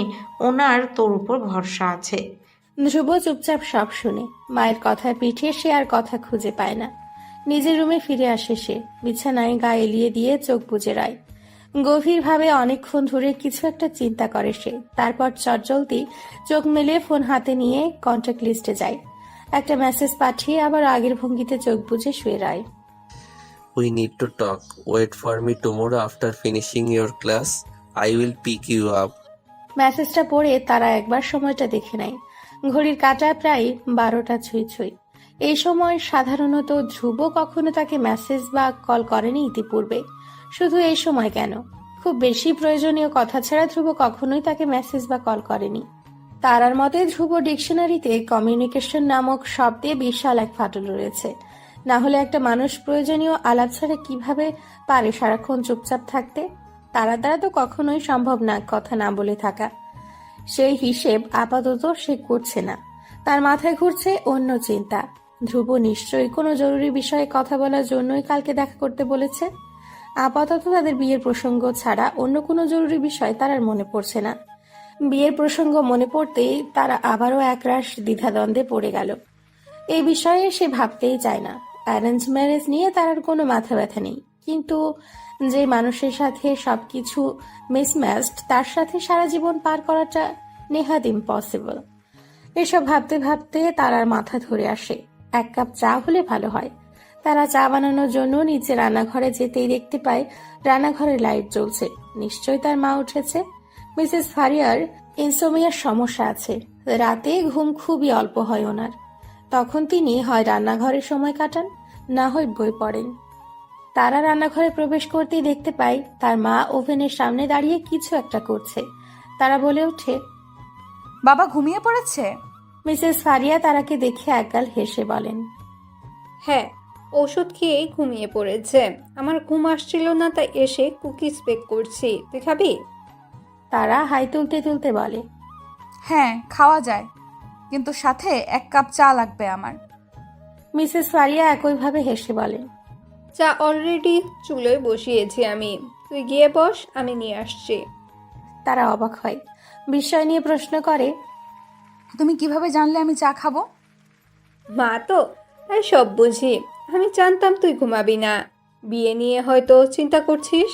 S7: ওনার তোর উপর ভরসা আছে।
S1: ধ্রুব চুপচাপ সব শুনে। মায়ের কথায় পিঠে সে আর কথা খুঁজে পায় না। নিজের রুমে ফিরে আসে সে। বিছানায় গা এলিয়ে দিয়ে চোখ বুজে রায়। গভীরভাবে অনেকক্ষণ ধরে কিছু একটা চিন্তা করে সে। তারপর চটজলদি চোখ মেলে ফোন হাতে নিয়ে কন্ট্যাক্ট লিস্টে যায়। একটা মেসেজ পাঠিয়ে আবার আগের ভঙ্গিতে চোখ বুজে শুয়ে রায়।
S6: We need to talk, wait for me tomorrow after finishing your class, I will pick you up.
S1: মেসেজটা পড়ে তারা একবার সময়টা দেখে নেয়। ঘড়ির কাঁটায় প্রায় 12টা ছুঁই ছুঁই। এই সময় সাধারণত ধ্রুব কখনো তাকে মেসেজ বা কল করেনি ইতিপূর্বে। শুধু এই সময় কেন, খুব বেশি প্রয়োজনীয় কথা ছাড়া ধ্রুব কখনোই তাকে মেসেজ বা কল করেনি। তারার মতে ধ্রুব ডিকশনারিতে কমিউনিকেশন নামক শব্দে বিশাল এক ফাটল রয়েছে। না হলে একটা মানুষ প্রয়োজনীয় আলাপ ছাড়া কিভাবে পারে সারাক্ষণ চুপচাপ থাকতে? তারা দ্বারা তো কখনোই সম্ভব না কথা না বলে থাকা। সেই হিসেব আপাতত সে করছে না। তার মাথায় ঘুরছে অন্য চিন্তা। ধ্রুব নিশ্চয়ই কোনো জরুরি বিষয়ে কথা বলার জন্যই কালকে দেখা করতে বলেছে। আপাতত তাদের বিয়ের প্রসঙ্গ ছাড়া অন্য কোনো জরুরি বিষয় তার আর মনে পড়ছে না। বিয়ের প্রসঙ্গ মনে পড়তেই তারা আবারও একরাশ দ্বিধাদ্বন্দ্বে পড়ে গেল। এই বিষয়ে সে ভাবতেই চায় না। অ্যারেঞ্জ ম্যারেজ নিয়ে তার আর কোনো মাথা ব্যথা নেই, কিন্তু যে মানুষের সাথে সবকিছু মিসম্যাচড তার সাথে সারা জীবন পার করাটা নেহাত ইম্পসিবল। এসব ভাবতে ভাবতে তার আর মাথা ধরে আসে। 1 কাপ চা হলে ভালো হয়। তারা চা বানানোর জন্য নিচে রান্নাঘরে যেতেই দেখতে পায় রান্নাঘরের লাইট জ্বলছে। নিশ্চয়ই তার মা উঠেছে। মিসেস ফারিয়ার ইনসোমিয়ার সমস্যা আছে। রাতে ঘুম খুবই অল্প হয় ওনার। তখন তিনি হয় রান্নাঘরে সময় কাটান, না হয় বই পড়েন। তারা রান্নাঘরে প্রবেশ করতেই দেখতে পায় তার মা ওভেনের সামনে দাঁড়িয়ে কিছু একটা করছে। তারা বলে ওঠে,
S4: বাবা ঘুমিয়ে পড়েছে?
S1: মিসেস ফারিয়া তারাকে দেখে একগাল হেসে বলেন,
S2: হ্যাঁ, ওষুধ খেয়েই ঘুমিয়ে পড়েছে। আমার ঘুম আসছিল না, তাই এসে কুকিজ বেক করছি। তুই খাবি?
S1: তারা হাই তুলতে তুলতে বলে,
S4: হ্যাঁ, খাওয়া যায়, কিন্তু সাথে 1 কাপ চা লাগবে আমার।
S1: মিসেস ফারিয়া একইভাবে হেসে বলেন,
S2: চা অলরেডি চুলোয় বসিয়েছি আমি। তুই গিয়ে বস, আমি নিয়ে আসছি।
S1: তারা অবাক হয়। বিস্ময় নিয়ে প্রশ্ন করে,
S4: তুমি কিভাবে জানলে আমি চা খাবো?
S2: মা তো, তাই সব বুঝি। আমি জানতাম তুই ঘুমাবি না। বিয়ে নিয়ে হয়তো চিন্তা করছিস।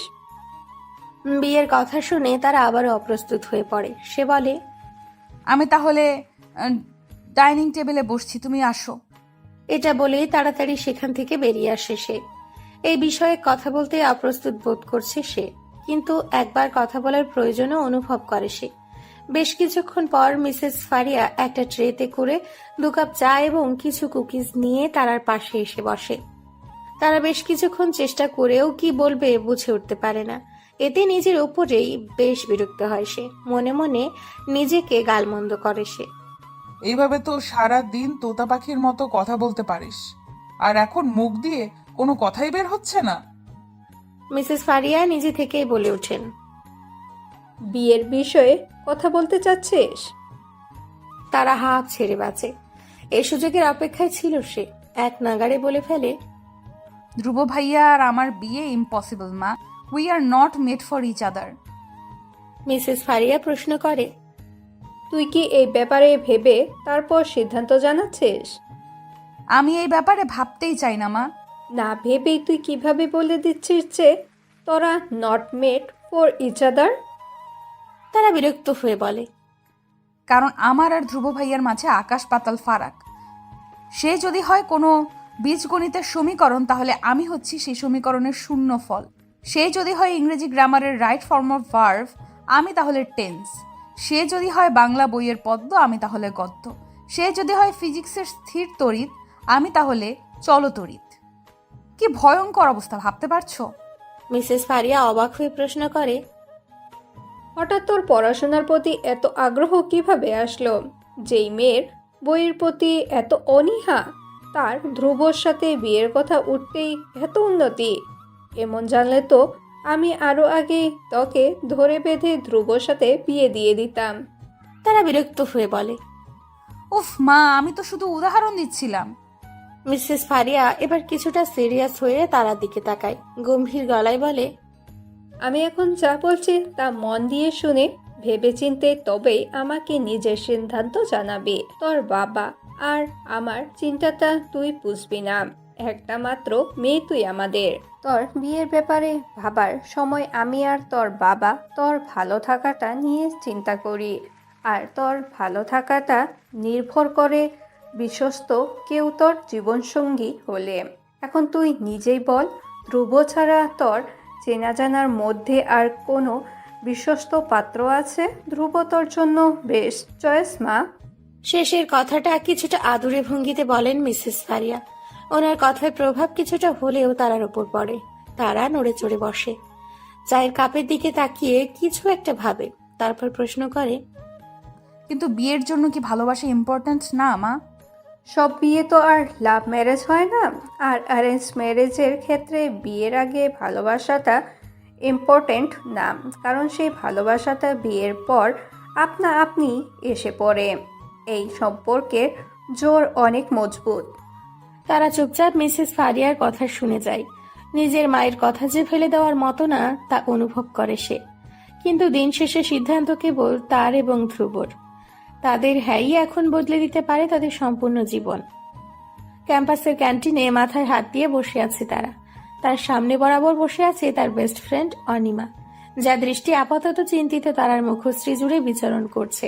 S1: বিয়ের কথা শুনে তারা আবারও অপ্রস্তুত হয়ে পড়ে। সে বলে,
S4: আমি তাহলে ডাইনিং টেবিলে বসছি, তুমি আসো।
S1: এটা বলেই তাড়াতাড়ি সেখান থেকে বেরিয়ে আসে সে। এই বিষয়ে কথা বলতে অপ্রস্তুত বোধ করছে সে, কিন্তু একবার কথা বলার প্রয়োজনও অনুভব করে সে। বেশ কিছুক্ষণ পর মিসেস ফারিয়া একটা ট্রেতে করে 2 কাপ চা এবং কিছু কুকিজ নিয়ে তারার পাশে এসে বসে। তারা বেশ কিছুক্ষণ চেষ্টা করেও কি বলবে বুঝে উঠতে পারে না। এতে নিজের উপরেই বেশ বিরক্ত হয় সে। মনে মনে নিজেকে গালমন্দ করে সে।
S8: এইভাবে তো সারা দিন তোতা পাখির মতো কথা বলতে পারিস, আর এখন মুখ দিয়ে কোনো কথাই বের হচ্ছে না।
S1: মিসেস ফারিয়া নিজে থেকেই বলে ওঠেন,
S2: বিয়ের বিষয়ে কথা বলতে চাচ্ছিস?
S1: তারা হাঁপ ছেড়ে বাঁচে। এই সুযোগের অপেক্ষায় ছিল সে। এক নাগাড়ে বলে ফেলে,
S4: ধ্রুব ভাইয়া আর আমার বিয়ে ইম্পসিবল মা। We are not made for each other.
S1: Mrs Faria প্রশ্ন করে।
S2: তুই কি এই ব্যাপারে ভেবে তারপর সিদ্ধান্ত জানাচ্ছিস?
S4: আমি এই ব্যাপারে ভাবতেই চাই না মা।
S2: না ভেবেই তুই কিভাবে বলে দিচ্ছিস যে তোরা not made for each other?
S1: তারা বিরক্ত হয়ে বলে।
S4: কারণ আমার আর ধ্রুব ভাইয়ার মাঝে আকাশ পাতাল ফারাক। সে যদি হয় কোনো বীজগণিতের সমীকরণ, তাহলে আমি হচ্ছি সেই সমীকরণের শূন্য ফল। সে যদি হয় ইংরেজি গ্রামারের রাইট ফর্ম অফ ভার্ভ, আমি তাহলে টেন্স। সে যদি হয় বাংলা বইয়ের পদ্য, আমি তাহলে গদ্য। সে যদি হয় ফিজিক্সের স্থির তড়িৎ, আমি তাহলে চলতড়িৎ। কি ভয়ঙ্কর অবস্থা, ভাবতে পারছো?
S1: মিসেস ফারিয়া অবাক হয়ে প্রশ্ন করে।
S2: হঠাৎ তোর পড়াশোনার প্রতি এত আগ্রহ কিভাবে আসলো? যেই মেয়ের বইয়ের প্রতি এত অনীহা, তার ধ্রুবর সাথে বিয়ের কথা উঠতেই এত উন্নতি। এমন জানলে তো আমি আরও আগে তোকে ধরে বেঁধে ধ্রুবর সাথে বিয়ে দিয়ে দিতাম।
S1: তারা বিরক্ত হয়ে বলে।
S4: উফ মা, আমি তো শুধু উদাহরণ দিচ্ছিলাম।
S1: মিসেস ফারিয়া এবার কিছুটা সিরিয়াস হয়ে তারার দিকে তাকায়, গম্ভীর গলায় বলে।
S2: আমি এখন যা বলছি তা মন দিয়ে শুনে ভেবেচিন্তে তবেই আমাকে নিজের সিদ্ধান্ত জানাবি। তোর বাবা আর আমার চিন্তাটা তুই বুঝবি না। একটা মাত্র মেয়ে তুই আমাদের। তোর বিয়ের ব্যাপারে ভাবার সময় আমি আর তোর বাবা তোর ভালো থাকাটা নিয়ে চিন্তা করি। আর তোর ভালো থাকাটা নির্ভর করে বিশ্বস্ত কেউ তোর জীবনসঙ্গী হলে। এখন তুই নিজেই বল, ধ্রুব ছাড়া তোর চেনা জানার মধ্যে আর কোনো বিশ্বস্ত পাত্র আছে? ধ্রুব তোর জন্য বেশ চয়েস মা।
S1: শেষের কথাটা কিছুটা আদুরে ভঙ্গিতে বলেন মিসেস ফারিয়া। ওনার কথার প্রভাব কিছুটা হলেও তারার উপর পড়ে। তারা নড়ে চড়ে বসে, চায়ের কাপের দিকে তাকিয়ে কিছু একটা ভাবে, তারপর প্রশ্ন করে।
S4: কিন্তু বিয়ের জন্য কি ভালোবাসা ইম্পর্ট্যান্ট না মা?
S2: সব বিয়ে তো আর লাভ ম্যারেজ হয় না। আর অ্যারেঞ্জ ম্যারেজের ক্ষেত্রে বিয়ের আগে ভালোবাসাটা ইম্পর্ট্যান্ট না, কারণ সেই ভালোবাসাটা বিয়ের পর আপনা আপনি এসে পড়ে। এই সম্পর্কের জোর অনেক মজবুত।
S1: তারা চুপচাপ মিসেস ফারিয়ার কথা শুনে যায়। নিজের মায়ের কথা যে ফেলে দেওয়ার মতো না তা অনুভব করে সে। কিন্তু দিন শেষে সিদ্ধান্ত কেবল তার এবং ধ্রুবর। তাদের হ্যাঁই এখন বদলে দিতে পারে তাদের সম্পূর্ণ জীবন। ক্যাম্পাসের ক্যান্টিনে মাথায় হাত দিয়ে বসে আছে তারা। তার সামনে বরাবর বসে আছে তার বেস্ট ফ্রেন্ড অনিমা, যা দৃষ্টি আপাতত চিন্তিত তারার মুখশ্রী জুড়ে বিচরণ করছে।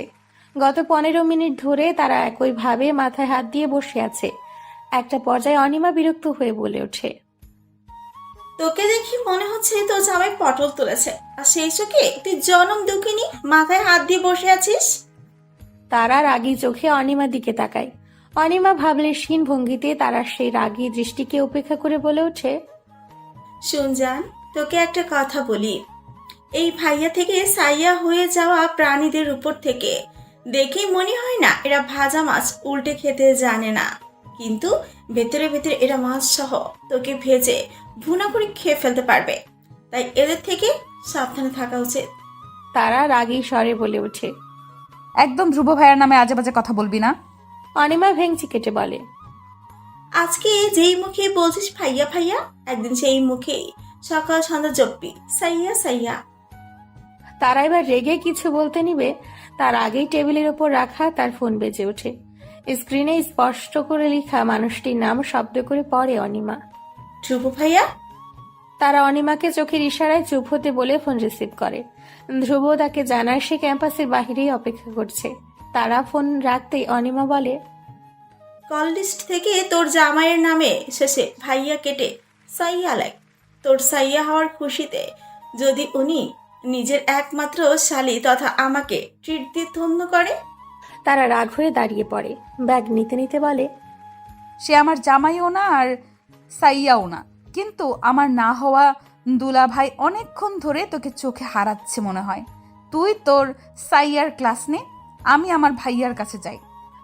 S1: গত 15 মিনিট ধরে তারা একইভাবে মাথায় হাত দিয়ে বসে আছে। একটা পর্যায়ে অনিমা বিরক্ত হয়ে বলে ওঠে।
S9: তোকে দেখি মনে হচ্ছে তোর জামাই পটল তুলেছে, আর সেই চোখে তুই জনম দুঃখিনী মাথায় হাত দিয়ে বসে আছিস।
S1: তারা রাগী চোখে অনিমার দিকে তাকায়। অনিমা ভাবলেশহীন ভঙ্গিতে তারা সেই রাগী দৃষ্টিকে উপেক্ষা করে বলে ওঠে।
S9: শুন জান, তোকে একটা কথা বলি। এই ভাইয়া থেকে সাইয়া হয়ে যাওয়া প্রাণীদের উপর থেকে দেখেই মনে হয় না এরা ভাজা মাছ উল্টে খেতে জানে না, কিন্তু ভেতরে ভেতরে এরা মাছ সহ তোকে ভেজে ভুনা করে খেয়ে ফেলতে পারবে। তাই এদের থেকে সাবধানে থাকা উচিত।
S1: তারা রাগী স্বরে বলে ওঠে।
S4: একদম ধ্রুব ভাইয়ার নামে আজে বাজে কথা বলবি না।
S1: অনিমা ভেঙচি কেটে বলে।
S9: আজকে যেই মুখে বলছিস ভাইয়া ভাইয়া, একদিন সেই মুখেই সকাল সন্ধ্যা জপবি সাইয়া সাইয়া।
S1: তারা এবার রেগে কিছু বলতে নিবে তার আগেই টেবিলের ওপর রাখা তার ফোন বেজে ওঠে। স্ক্রিনে স্পষ্ট করে লেখা মানুষটির নাম শব্দ করে পড়ে অনিমা।
S9: ধ্রুব ভাইয়া।
S1: তারা অনিমাকে চোখের ইশারায় চুপ হতে বলে ফোন রিসিভ করে। ধ্রুব তাকে জানায় সে ক্যাম্পাসের বাহিরেই অপেক্ষা করছে। তারা ফোন রাখতেই অনিমা বলে,
S9: কল লিস্ট থেকে তোর জামাইয়ের নামে শেষে ভাইয়া কেটে সাইয়া লাগ। তোর সাইয়া হওয়ার খুশিতে যদি উনি নিজের একমাত্র শালী তথা আমাকে ট্রিট দিয়ে ধন্য করে।
S1: তারা রাগ হয়ে দাঁড়িয়ে পড়ে, ব্যাগ নিতে নিতে বলে,
S4: সে আমার জামাইও না আর সাইয়াও না, কিন্তু আমার না হওয়া দুলা ভাই অনেকক্ষণ ধরে তোকে চোখে হারাচ্ছে মনে হয়। তুই তোর সাইয়ার ক্লাস নে, আমি আমার ভাইয়ার কাছে যাই।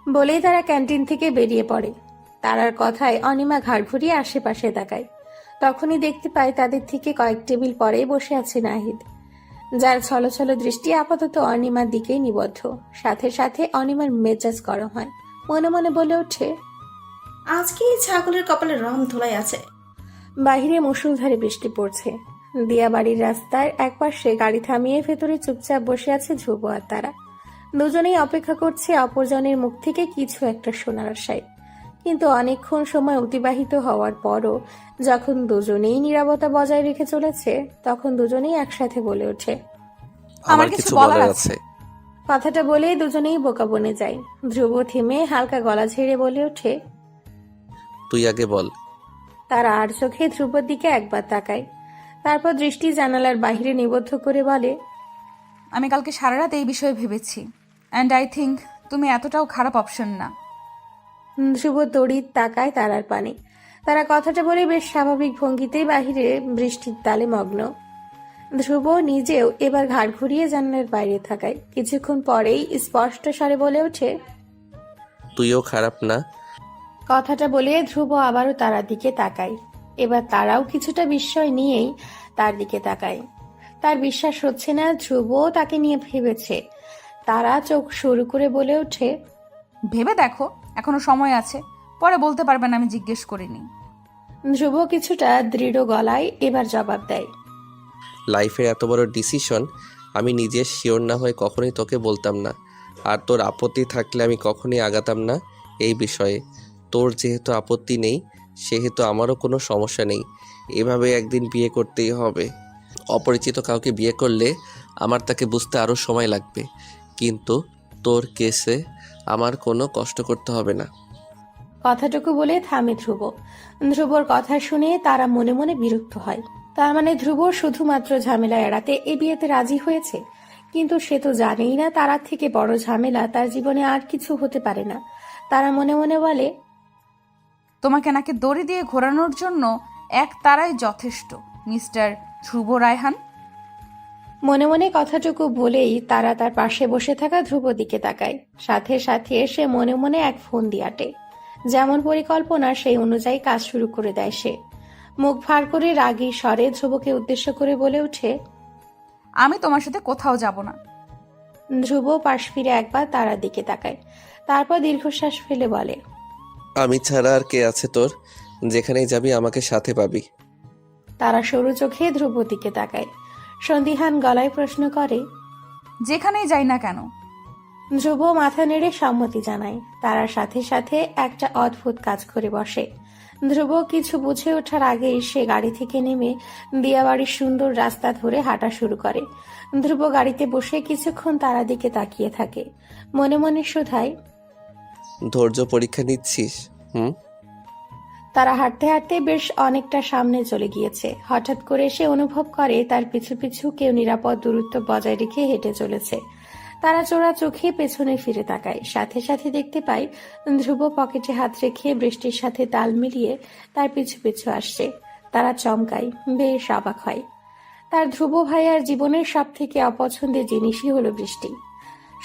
S1: বলেই তারা ক্যান্টিন থেকে বেরিয়ে পড়ে। তারার কথায় অনিমা ঘাড় ঘুরিয়ে আশেপাশে তাকায়। তখনই দেখতে পায় তাদের থেকে কয়েক টেবিল পরেই বসে আছে নাহিদ, যার ছলছল দৃষ্টি আপাতত অনিমার দিকেই নিবদ্ধ। সাথে সাথে অনিমার মেজাজ গরম হয়, মনে মনে বলে ওঠে,
S9: আজকে এই ছাগলের কপালে রং ধোলাই আছে।
S1: বাহিরে মুষলধারে বৃষ্টি পড়ছে। দিয়াবাড়ির রাস্তার একপাশে গাড়ি থামিয়ে ভেতরে চুপচাপ বসে আছে ধ্রুব আর তারা। দুজনেই অপেক্ষা করছে অপরজনের মুখ থেকে কিছু একটা শোনার আশায়। কিন্তু অনেকক্ষণ সময় অতিবাহিত হওয়ার পরও যখন দুজনেই নীরবতা বজায় রেখে চলেছে, তখন দুজনেই একসাথে বলে ওঠে,
S6: আমার কিছু বলার আছে।
S1: কথাটা বলেই দুজনেই বোকা বনে যায়। ধ্রুব থেমে হালকা গলা ঝেড়ে বলে ওঠে,
S6: তুই আগে বল।
S1: তারা আর চোখে ধ্রুবর দিকে একবার তাকায়, তারপর দৃষ্টি জানালার বাইরে নিবদ্ধ করে বলে,
S4: আমি কালকে সারা রাত এই বিষয়ে ভেবেছি, অ্যান্ড আই থিঙ্ক তুমি এতটাও খারাপ অপশন না।
S1: ধ্রুব তড়িৎ তাকায় তারার পানে। তারা কথাটা বলে বেশ স্বাভাবিক ভঙ্গিতেই বাহিরে বৃষ্টির তালে মগ্ন। ধ্রুব নিজেও এবার ঘাড় ঘুরিয়ে জানালার বাইরে থাকায় কিছুক্ষণ পরেই স্পষ্ট স্বরে বলে ওঠে,
S6: তুইও খারাপ না।
S1: কথাটা বলে ধ্রুব আবারও তারার দিকে তাকায়। এবার তারাও কিছুটা বিস্ময় নিয়েই তার দিকে তাকায়। তার বিশ্বাস হচ্ছে না ধ্রুব তাকে নিয়ে ভেবেছে। তারা চোখ শুরু করে বলে ওঠে,
S4: ভেবে দেখো, এখনো সময় আছে, পরে বলতে পারবেন আমি জিজ্ঞেস করিনি।
S1: ধ্রুব কিছুটা দৃঢ় গলায় এবার জবাব দেয়,
S6: লাইফের এত বড় ডিসিশন আমি নিজে শিওর না হয়ে কখনোই তোকে বলতাম না। আর তোর আপত্তি থাকলে আমি কখনোই আগাতাম না এই বিষয়ে। তোর যেহেতু আপত্তি নেই, সেহেতু আমারও কোনো সমস্যা নেই। এভাবে একদিন বিয়ে করতেই হবে। অপরিচিত কাউকে বিয়ে করলে আমার তাকে বুঝতে আরও সময় লাগবে, কিন্তু তোর কেসে আমার কোনো কষ্ট করতে হবে না।
S1: কথাটুকু বলে থামে ধ্রুব। ধ্রুবর কথা শুনে তারা মনে মনে বিরক্ত হয়। তার মানে ধ্রুব শুধুমাত্র ঝামেলা এড়াতে এ বিয়েতে রাজি হয়েছে, কিন্তু সে তো জানেই না তারার থেকে বড় ঝামেলা তার জীবনে আর কিছু হতে পারে না। তারা মনে মনে বলে,
S4: তোমাকে নাকি দড়ি দিয়ে ঘোরানোর জন্য এক তারাই যথেষ্ট, মিস্টার ধ্রুব রায়হান।
S1: মনে মনে কথাটুকু বলেই তারা তার পাশে বসে থাকা ধ্রুব দিকে তাকায়। সাথে সাথে সে মনে মনে এক ফোন দিয়াটে। যেমন পরিকল্পনা সেই অনুযায়ী কাজ শুরু করে দেয় সে। মুখ ভার করে রাগী স্বরে ধ্রুবকে উদ্দেশ্য করে বলে ওঠে,
S4: আমি তোমার সাথে কোথাও যাব না।
S1: ধ্রুব পাশ ফিরে একবার তারার দিকে তাকায়, তারপর দীর্ঘশ্বাস ফেলে বলে,
S6: আমি ছাড়া আর কে আছে তোর? যেখানেই যাবি আমাকে সাথে পাবি।
S1: তারা সরু চোখে ধ্রুব দিকে তাকায়। সন্দিহান গলায় প্রশ্ন করে,
S4: যেখানেই যাই না কেন?
S1: ধ্রুব মাথা নেড়ে সম্মতি জানায়। তারার সাথে সাথে একটা অদ্ভুত কাজ করে বসে। ধ্রুব কিছু বুঝে ওঠার আগেই সে গাড়ি থেকে নেমে দিয়াবাড়ির সুন্দর রাস্তা ধরে হাঁটা শুরু করে। ধ্রুব গাড়িতে বসে কিছুক্ষণ তারা দিকে তাকিয়ে থাকে, মনে মনে শুধায়,
S6: ধৈর্য পরীক্ষা নিচ্ছিস?
S1: তারা হাঁটতে হাঁটতে বেশ অনেকটা সামনে চলে গিয়েছে। হঠাৎ করে সে অনুভব করে তার পিছু পিছু কেউ নিরাপদ দূরত্ব বজায় রেখে হেঁটে চলেছে। তারা চোরা চোখে পেছনে ফিরে তাকায়। সাথে সাথে দেখতে পায় ধ্রুব পকেটে হাত রেখে বৃষ্টির সাথে তাল মিলিয়ে তার পিছু পিছু আসছে। তারা চমকায়, বেশ অবাক হয়। তার ধ্রুব ভাইয়ার জীবনের সব থেকে অপছন্দের জিনিসই হলো বৃষ্টি।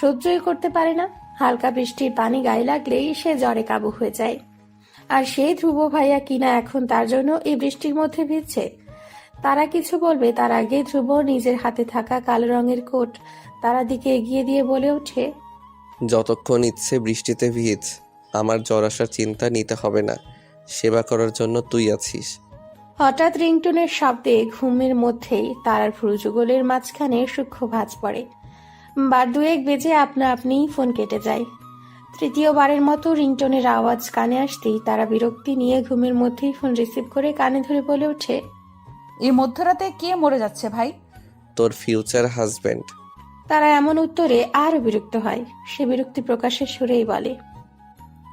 S1: সহ্যই করতে পারে না। হালকা বৃষ্টির পানি গায়ে লাগলেই সে জ্বরে কাবু হয়ে যায়। আর সেই ধ্রুব ভাইয়া কিনা এখন তার জন্য এই বৃষ্টির মধ্যে ভিজছে। তারা কিছু বলবে তার আগে ধ্রুব নিজের হাতে থাকা কালো রঙের কোট তারা দিকে এগিয়ে দিয়ে বলে ওঠে,
S6: যতক্ষণ ইচ্ছে বৃষ্টিতে ভিজ, আমার জ্বর আসার চিন্তা নিতে হবে না। সেবা করার জন্য তুই আছিস।
S1: হঠাৎ রিংটোনের শব্দে ঘুমের মধ্যেই তারার ভ্রুযুগলের মাঝখানে সূক্ষ্ম ভাঁজ পড়ে। বার দুয়েক বেজে আপনা আপনিই ফোন কেটে যায়। তৃতীয়বারের মতো রিংটোনের আওয়াজ কানে আসতেই তারা বিরক্তি নিয়ে ঘুমের মধ্যেই ফোন রিসিভ করে কানে ধরে বলে ওঠে,
S4: এই মধ্যরাতে কে মরে যাচ্ছে ভাই?
S6: তোর ফিউচার হাজব্যান্ড।
S1: তারা এমন উত্তরে আরো বিরক্ত হয়। সে বিরক্তি প্রকাশের সুরেই বলে,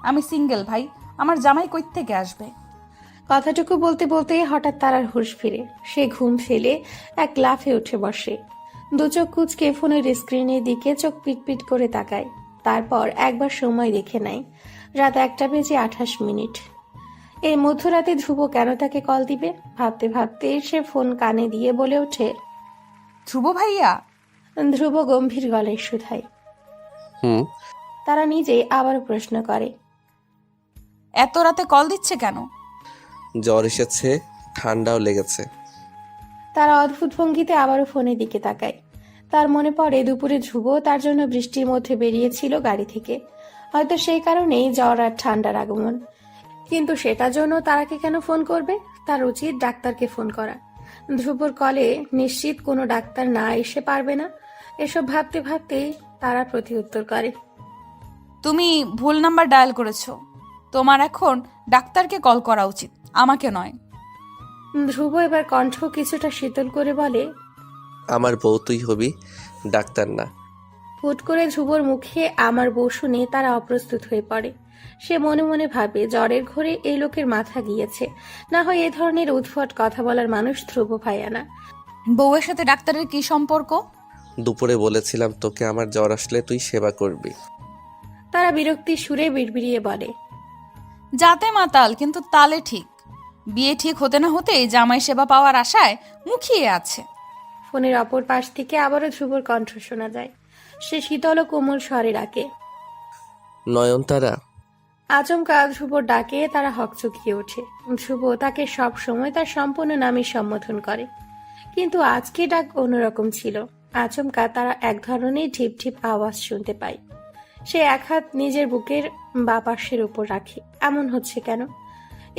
S4: আমি সিঙ্গেল ভাই, আমার জামাই কই থেকে আসবে?
S1: কথাটুকু বলতে বলতে হঠাৎ তারার হুঁশ ফিরে। সে ঘুম ফেলে এক লাফে উঠে বসে। দু চোখ কুঁচকে ফোনের স্ক্রিনের দিকে চোখ পিটপিট করে তাকায়। তারপর একবার সময় দেখে নেয়, রাত 1:28। এই মধ্যরাতে ধ্রুব কেন তাকে কল দিবে? ভাবতে ভাবতে সে ফোন কানে দিয়ে বলে ওঠে,
S4: ধ্রুব ভাইয়া।
S1: ধ্রুব গম্ভীর গলায় শুধায়। তারা নিজেই আবারও প্রশ্ন করে,
S4: এত রাতে কল দিচ্ছে কেন?
S6: জ্বর এসেছে, ঠান্ডাও লেগেছে।
S1: তারা অদ্ভুত ভঙ্গিতে আবারও ফোনের দিকে তাকায়। তার মনে পড়ে দুপুরে ধ্রুব তার জন্য বৃষ্টির মধ্যে বেরিয়েছিল গাড়ি থেকে। হয়তো সেই কারণেই জ্বর আর ঠান্ডার আগমন। কিন্তু সেটার জন্য তারাকে কেন ফোন করবে? তার উচিত ডাক্তারকে ফোন করা। ধ্রুবর কলে নিশ্চিত কোনো ডাক্তার না এসে পারবে না। এসব ভাবতে ভাবতেই তারা প্রতি উত্তর করে,
S4: তুমি ভুল নাম্বার ডায়াল করেছো। তোমার এখন ডাক্তারকে কল করা উচিত, আমাকে নয়।
S1: ধ্রুব এবার কণ্ঠ কিছুটা শীতল করে বলে,
S6: আমার বউ তুই হবি, ডাক্তার না।
S1: হুট করে ধ্রুবর মুখে আমার বউ শুনে তারা অপ্রস্তুত হয়ে পড়ে। সে মনে মনে ভাবে জ্বরের ঘরে এই লোকের মাথা গিয়েছে, না হয় এ ধরনের উদ্ভট কথা বলার মানুষ ধ্রুব ভাইয়া না।
S4: বউয়ের সাথে ডাক্তারের কি সম্পর্ক?
S6: দুপুরে বলেছিলাম তোকে আমার জ্বর আসলে তুই সেবা করবি।
S1: তারা বিরক্তির সুরে বিড়বিড়িয়ে বলে,
S4: যাতে মাতাল কিন্তু তালে ঠিক। বিয়ে ঠিক হতে না হতেই জামাই সেবা পাওয়ার আশায় মুখিয়ে আছে।
S1: ফোনের অপর পাশ থেকে আবারও ধ্রুবর কণ্ঠ শোনা যায়। সে শীতল ও কোমল স্বরে ডাকে,
S6: নয়নতারা।
S1: আচমকা ধ্রুবর ডাকে তারা হকচকিয়ে ওঠে। ধ্রুব তাকে সব সময় তার সম্পূর্ণ নামে সম্বোধন করে, কিন্তু আজকে ডাক অন্যরকম ছিল। আচমকা তারা এক ধরনের ঢিপ ঢিপ আওয়াজ শুনতে পায়। সে এক হাত নিজের বুকের বাঁ পাশের উপর রাখে। এমন হচ্ছে কেন?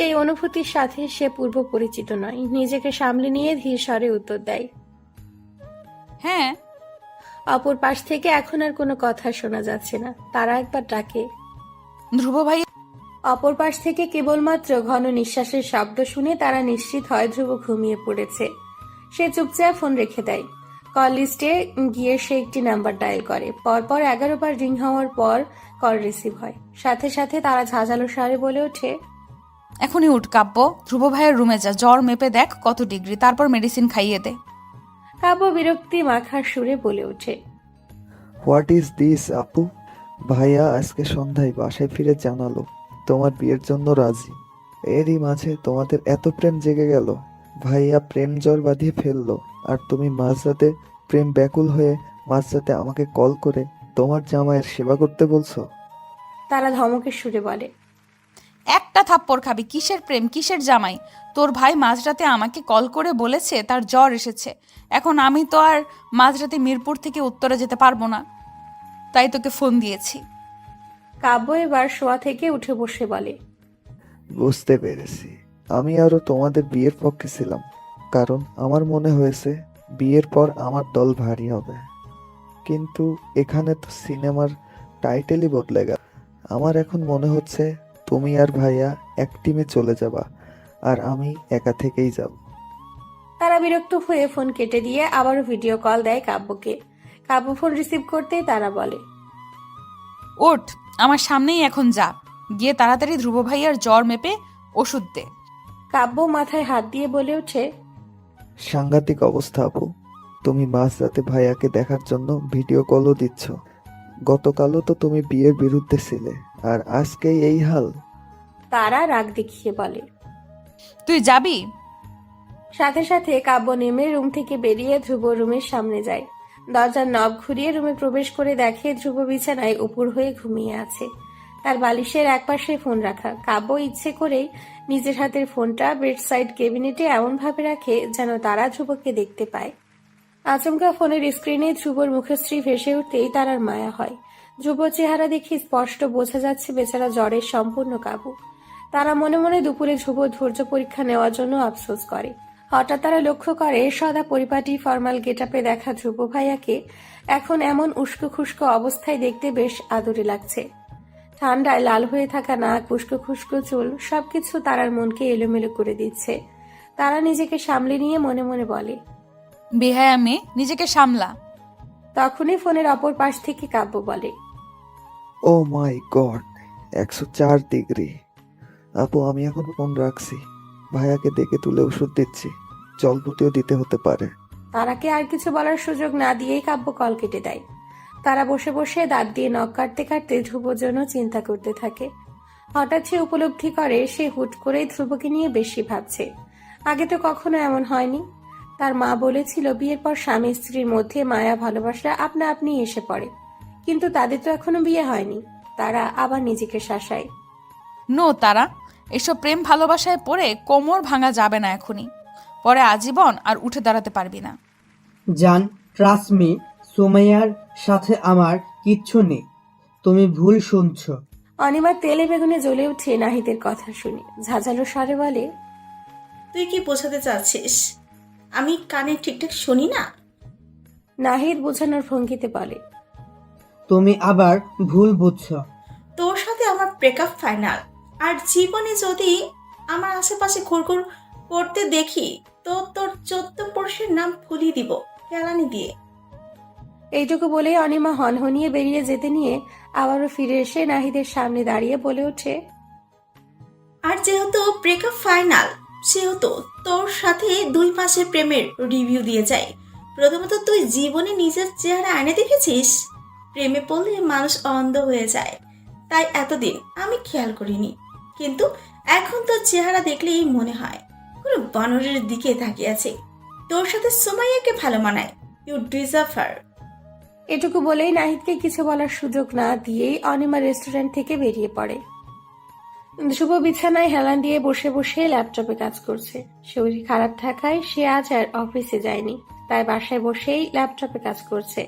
S1: এই অনুভূতির সাথে সে পূর্ব পরিচিত নয়। নিজেকে সামলে নিয়ে ধীর স্বরে উত্তর দেয়,
S4: হ্যাঁ।
S1: অপর পাশ থেকে এখন আর কোনো কথা শোনা যাচ্ছে না। তারা একবার ডাকে,
S4: ধ্রুব ভাই।
S1: অপর পাশ থেকে কেবলমাত্র ঘন নিঃশ্বাসের শব্দ শুনে তারা নিশ্চিত হয় ধ্রুব ঘুমিয়ে পড়েছে। সে চুপচাপ ফোন রেখে দেয়। কল লিস্টে গিয়ে সে একটি নাম্বার ডায়াল করে। পরপর 11 বার রিং হওয়ার পর কল রিসিভ হয়। সাথে সাথে তারা ঝাঁঝালো স্বরে বলে ওঠে,
S4: এখনই উঠ কাব্য, ধ্রুব ভাইয়ের রুমে যা, জ্বর মেপে দেখ কত ডিগ্রি, তারপর মেডিসিন খাইয়ে দে।
S1: কাব্য বিরক্তি মাখার সুরে বলে ওঠে,
S5: হোয়াট ইজ দিস আপু? ভাইয়া আজকে সন্ধ্যায় বাসায় ফিরে জানালো তোমার বিয়ের জন্য রাজি। এরই মাঝে তোমাদের এত প্রেম জেগে গেল। ভাইয়া প্রেম জ্বর বাঁধিয়ে ফেললো, আর তুমি মাঝরাতে প্রেম ব্যাকুল হয়ে মাঝরাতে আমাকে কল করে তোমার জামাইয়ের সেবা করতে বলছো।
S1: তারা ধমকের সুরে বলে,
S4: একটা থাপ্পড় খাবি। কিসের প্রেম, কিসের জামাই? তোর ভাই মাঝরাতে আমাকে কল করে বলেছে তার জ্বর এসেছে। এখন আমি তো আর মাঝরাতে মিরপুর থেকে উত্তরে যেতে পারবো না, তাই তোকে ফোন দিয়েছি।
S1: কাব্য এবার শোয়া থেকে উঠে বসে বলে,
S5: বুঝতে পেরেছি। আমি আরো তোমাদের বিয়ের পক্ষে ছিলাম, কারণ আমার মনে হয়েছে বিয়ের পর আমার দল ভারী হবে। কিন্তু এখানে তো সিনেমার টাইটেলই বদলে গেল। আমার এখন মনে হচ্ছে তুমি আর ভাইয়া এক টিমে চলে যাবা, আর আমি একা থেকেই যাব।
S1: তারা বিরক্ত হয়ে ফোন কেটে দিয়ে আবারও ভিডিও কল দেয় কাব্যকে। কাব্য ফোন রিসিভ করতেই তারা বলে,
S4: ওঠ, আমার সামনেই এখন যা, গিয়ে তাড়াতাড়ি ধ্রুব ভাইয়ার জ্বর মেপে ওষুধ দে।
S1: কাব্য মাথায় হাত দিয়ে বলে ওঠে,
S5: সাংঘাতিক অবস্থা আপু। তুমি মাঝরাতে ভাইয়াকে দেখার জন্য ভিডিও কলও দিচ্ছ। গতকালও তো তুমি বিয়ের বিরুদ্ধে ছিলে, আর আজকেই এই হাল।
S1: তারা রাগ দেখিয়ে বলে।
S4: তুই যাবি?
S1: সাথে সাথে কাব্য নেমে রুম থেকে বেরিয়ে ধ্রুব রুমের সামনে যায়। দরজার নব ঘুরিয়ে রুমে প্রবেশ করে দেখে ধ্রুব বিছানায় উপুর হয়ে ঘুমিয়ে আছে। তার বালিশের একপাশে ফোন রাখা। কাব্য ইচ্ছে করেই নিজের হাতের ফোনটা বেডসাইড ক্যাবিনেটে এমনভাবে রাখে যেন তারা ধ্রুবকে দেখতে পায়। আচমকা ফোনের স্ক্রিনে ধ্রুবর মুখশ্রী ভেসে উঠতেই তারার মায়া হয়। ধ্রুব চেহারা দেখে স্পষ্ট বোঝা যাচ্ছে বেচারা জ্বরের সম্পূর্ণ কাবু। তারা মনে মনে দুপুরে ধ্রুব ধৈর্য পরীক্ষা নেওয়ার জন্য আফসোস করে। হঠাৎ তারা লক্ষ্য করে সদা পরিপাটি ফর্মাল গেটআপে দেখা ধ্রুব ভাইয়াকে এখন এমন উস্কো খুস্কো অবস্থায় দেখতে বেশ আদরে লাগছে। ঠান্ডায় লাল হয়ে থাকা নাক, উস্কো খুস্কো চুল, সবকিছু তারার মনকে এলোমেলো করে দিচ্ছে। তারা নিজেকে সামলে নিয়ে মনে মনে বলে,
S4: বেহায়া মেয়ে, নিজেকে সামলা।
S1: তখনই ফোনের অপর পাশ থেকে কাব্য বলে,
S5: ও মাই গড, 104 ডিগ্রি। আপু আমি এখন ফোন রাখছি, ভাইয়াকে ডেকে তুলে ওষুধ দিচ্ছি, জলপুতিও দিতে হতে পারে।
S1: তারাকে আর কিছু বলার সুযোগ না দিয়েই কাব্য কল কেটে দেয়। তারা বসে বসে দাঁত দিয়ে নখ কাটতে কাটতে ধ্রুবর জন্য চিন্তা করতে থাকে। হঠাৎ সে উপলব্ধি করে সে হুট করেই ধ্রুবকে নিয়ে বেশি ভাবছে। আগে তো কখনো এমন হয়নি। তার মা বলেছিল বিয়ের পর স্বামী স্ত্রীর মধ্যে মায়া ভালোবাসা আপনা আপনি এসে পড়ে, কিন্তু তাদের তো এখনো বিয়ে হয়নি। তারা আবার নিজেকে শাসায়,
S4: নো তারা, এসব প্রেম ভালোবাসায় পড়ে কোমর ভাঙা যাবে না এখনই, পরে আজীবন আর উঠে দাঁড়াতে পারবি না।
S3: জান, ট্রাস্ট মি, সুমাইয়ার সাথে আমার কিচ্ছু নেই, তুমি ভুল শুনছো।
S1: অনিমা তেলে বেগুনে জ্বলে উঠে নাহিদের কথা শুনে ঝাঁঝালো স্বরে বলে,
S9: তুই কি বোঝাতে চাচ্ছিস? আমি কানে ঠিকঠাক শুনি না?
S1: নাহিদ বোঝানোর ভঙ্গিতে বলে,
S3: তুমি আবার ভুল বুঝছো।
S9: তোর সাথে আমার ব্রেকআপ ফাইনাল। আর জীবনে যদি আমার আশেপাশে ঘুরঘুর করতে দেখি তো তোর 14 পুরুষের নাম ভুলিয়ে দিব কেলানি দিয়ে।
S1: এইটুকু বলেই অনিমা হনহনিয়ে বেরিয়ে যেতে নিয়ে আবারও ফিরে এসে নাহিদের সামনে দাঁড়িয়ে বলে ওঠে,
S9: আর যেহেতু ব্রেকআপ ফাইনাল, সেহেতু তোর সাথে 2 মাসের প্রেমের রিভিউ দিয়ে যাই। প্রথমত, তুই জীবনে নিজের চেহারা আয়নায় দেখেছিস? প্রেমে পড়লে মানুষ অন্ধ হয়ে যায়, তাই এতদিন আমি খেয়াল করিনি। কিন্তু এখন তোর চেহারা দেখলেই মনে হয় কোনো বানরের দিকে তাকিয়ে আছে। তোর সাথে সুমাইয়াকে ভালো মানায়। You deserve her.
S1: এটুকু বলেই নাহিদকে কিছু বলার সুযোগ না দিয়েই অনিমা রেস্টুরেন্ট থেকে বেরিয়ে পড়ে। শুভ বিছানায় হেলান দিয়ে বসে বসে ল্যাপটপে কাজ করছে। শরীর খারাপ থাকায় সে আজ আর অফিসে যায়নি, তাই বাসায় বসেই ল্যাপটপে কাজ করছে।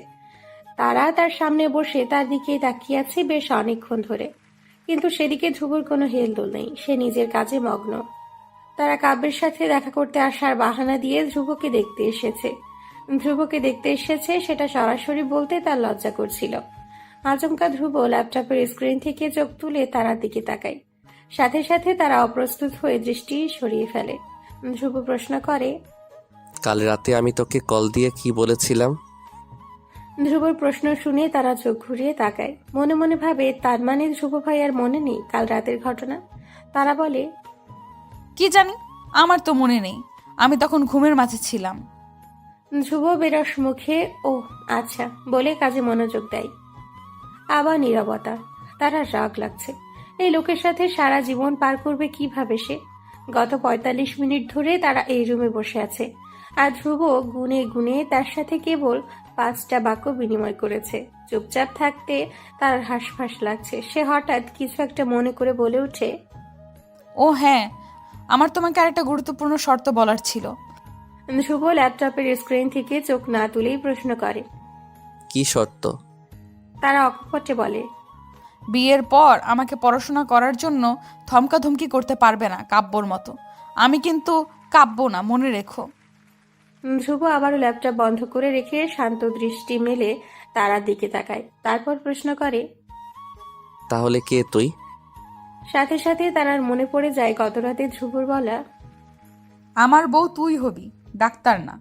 S1: তারা তার সামনে বসে তার দিকেই তাকিয়ে আছে বেশ অনেকক্ষণ ধরে, কিন্তু সেদিকে ধ্রুবর কোনো হেলদোল নেই, সে নিজের কাজে মগ্ন। তারা কাব্যের সাথে দেখা করতে আসার বাহানা দিয়ে ধ্রুবকে দেখতে এসেছে সেটা সরাসরি বলতে তার লজ্জা করছিল। আচমকা ধ্রুব ল্যাপটপের স্ক্রিন থেকে চোখ তুলে তারার দিকে তাকায়। সাথে সাথে তারা অপ্রস্তুত হয়ে দৃষ্টি সরিয়ে ফেলে। ধ্রুব প্রশ্ন করে,
S6: কাল রাতে আমি তোকে কল দিয়ে কি বলেছিলাম?
S1: ধ্রুবর প্রশ্ন শুনে তারা চোখ ঘুরিয়ে তাকায়। মনে মনে ভাবে তার মানে ধ্রুব ভাই আর মনে নেই কাল রাতের ঘটনা। তারা বলে,
S4: কি জানি, আমার তো মনে নেই, আমি তখন ঘুমের মাঝে ছিলাম।
S1: ধ্রুব বেরস মুখে ও আচ্ছা বলে কাজে মনোযোগ দেয়। আবার নীরবতা। তারা রাগ লাগছে। এই লোকের সাথে সারা জীবন পার করবে কিভাবে সে? গত ৪৫ মিনিট ধরে তারা এই রুমে বসে আছে, আর ধ্রুব গুনে গুনে তার সাথে কেবল 5টা বাক্য বিনিময় করেছে। চুপচাপ থাকতে তার হাঁসফাঁস লাগছে। সে হঠাৎ কিছু একটা মনে করে বলে ওঠে,
S4: ও হ্যাঁ, আমার তোমাকে আরেকটা গুরুত্বপূর্ণ শর্ত বলার ছিল।
S1: ধ্রুব ল্যাপটপের স্ক্রিন থেকে চোখ না তুলেই প্রশ্ন করে।
S6: কি শর্ত?
S1: তারা অকপটে বলে,
S4: বিয়ের পর আমাকে পড়াশোনা করার জন্য ধমকাধমকি করতে পারবে না কাব্যর মতো। আমি কিন্তু কাব্য না, মনে রেখো।
S1: ধ্রুব আবারও ল্যাপটপ বন্ধ করে রেখে শান্ত দৃষ্টি মেলে তারার দিকে তাকায়। তারপর প্রশ্ন করে,
S6: তাহলে কে তুই?
S1: সাথে সাথে তারার মনে পড়ে যায় গত রাতে ধ্রুবর বলা,
S4: আমার বউ তুই হবি, ডাক্তার না।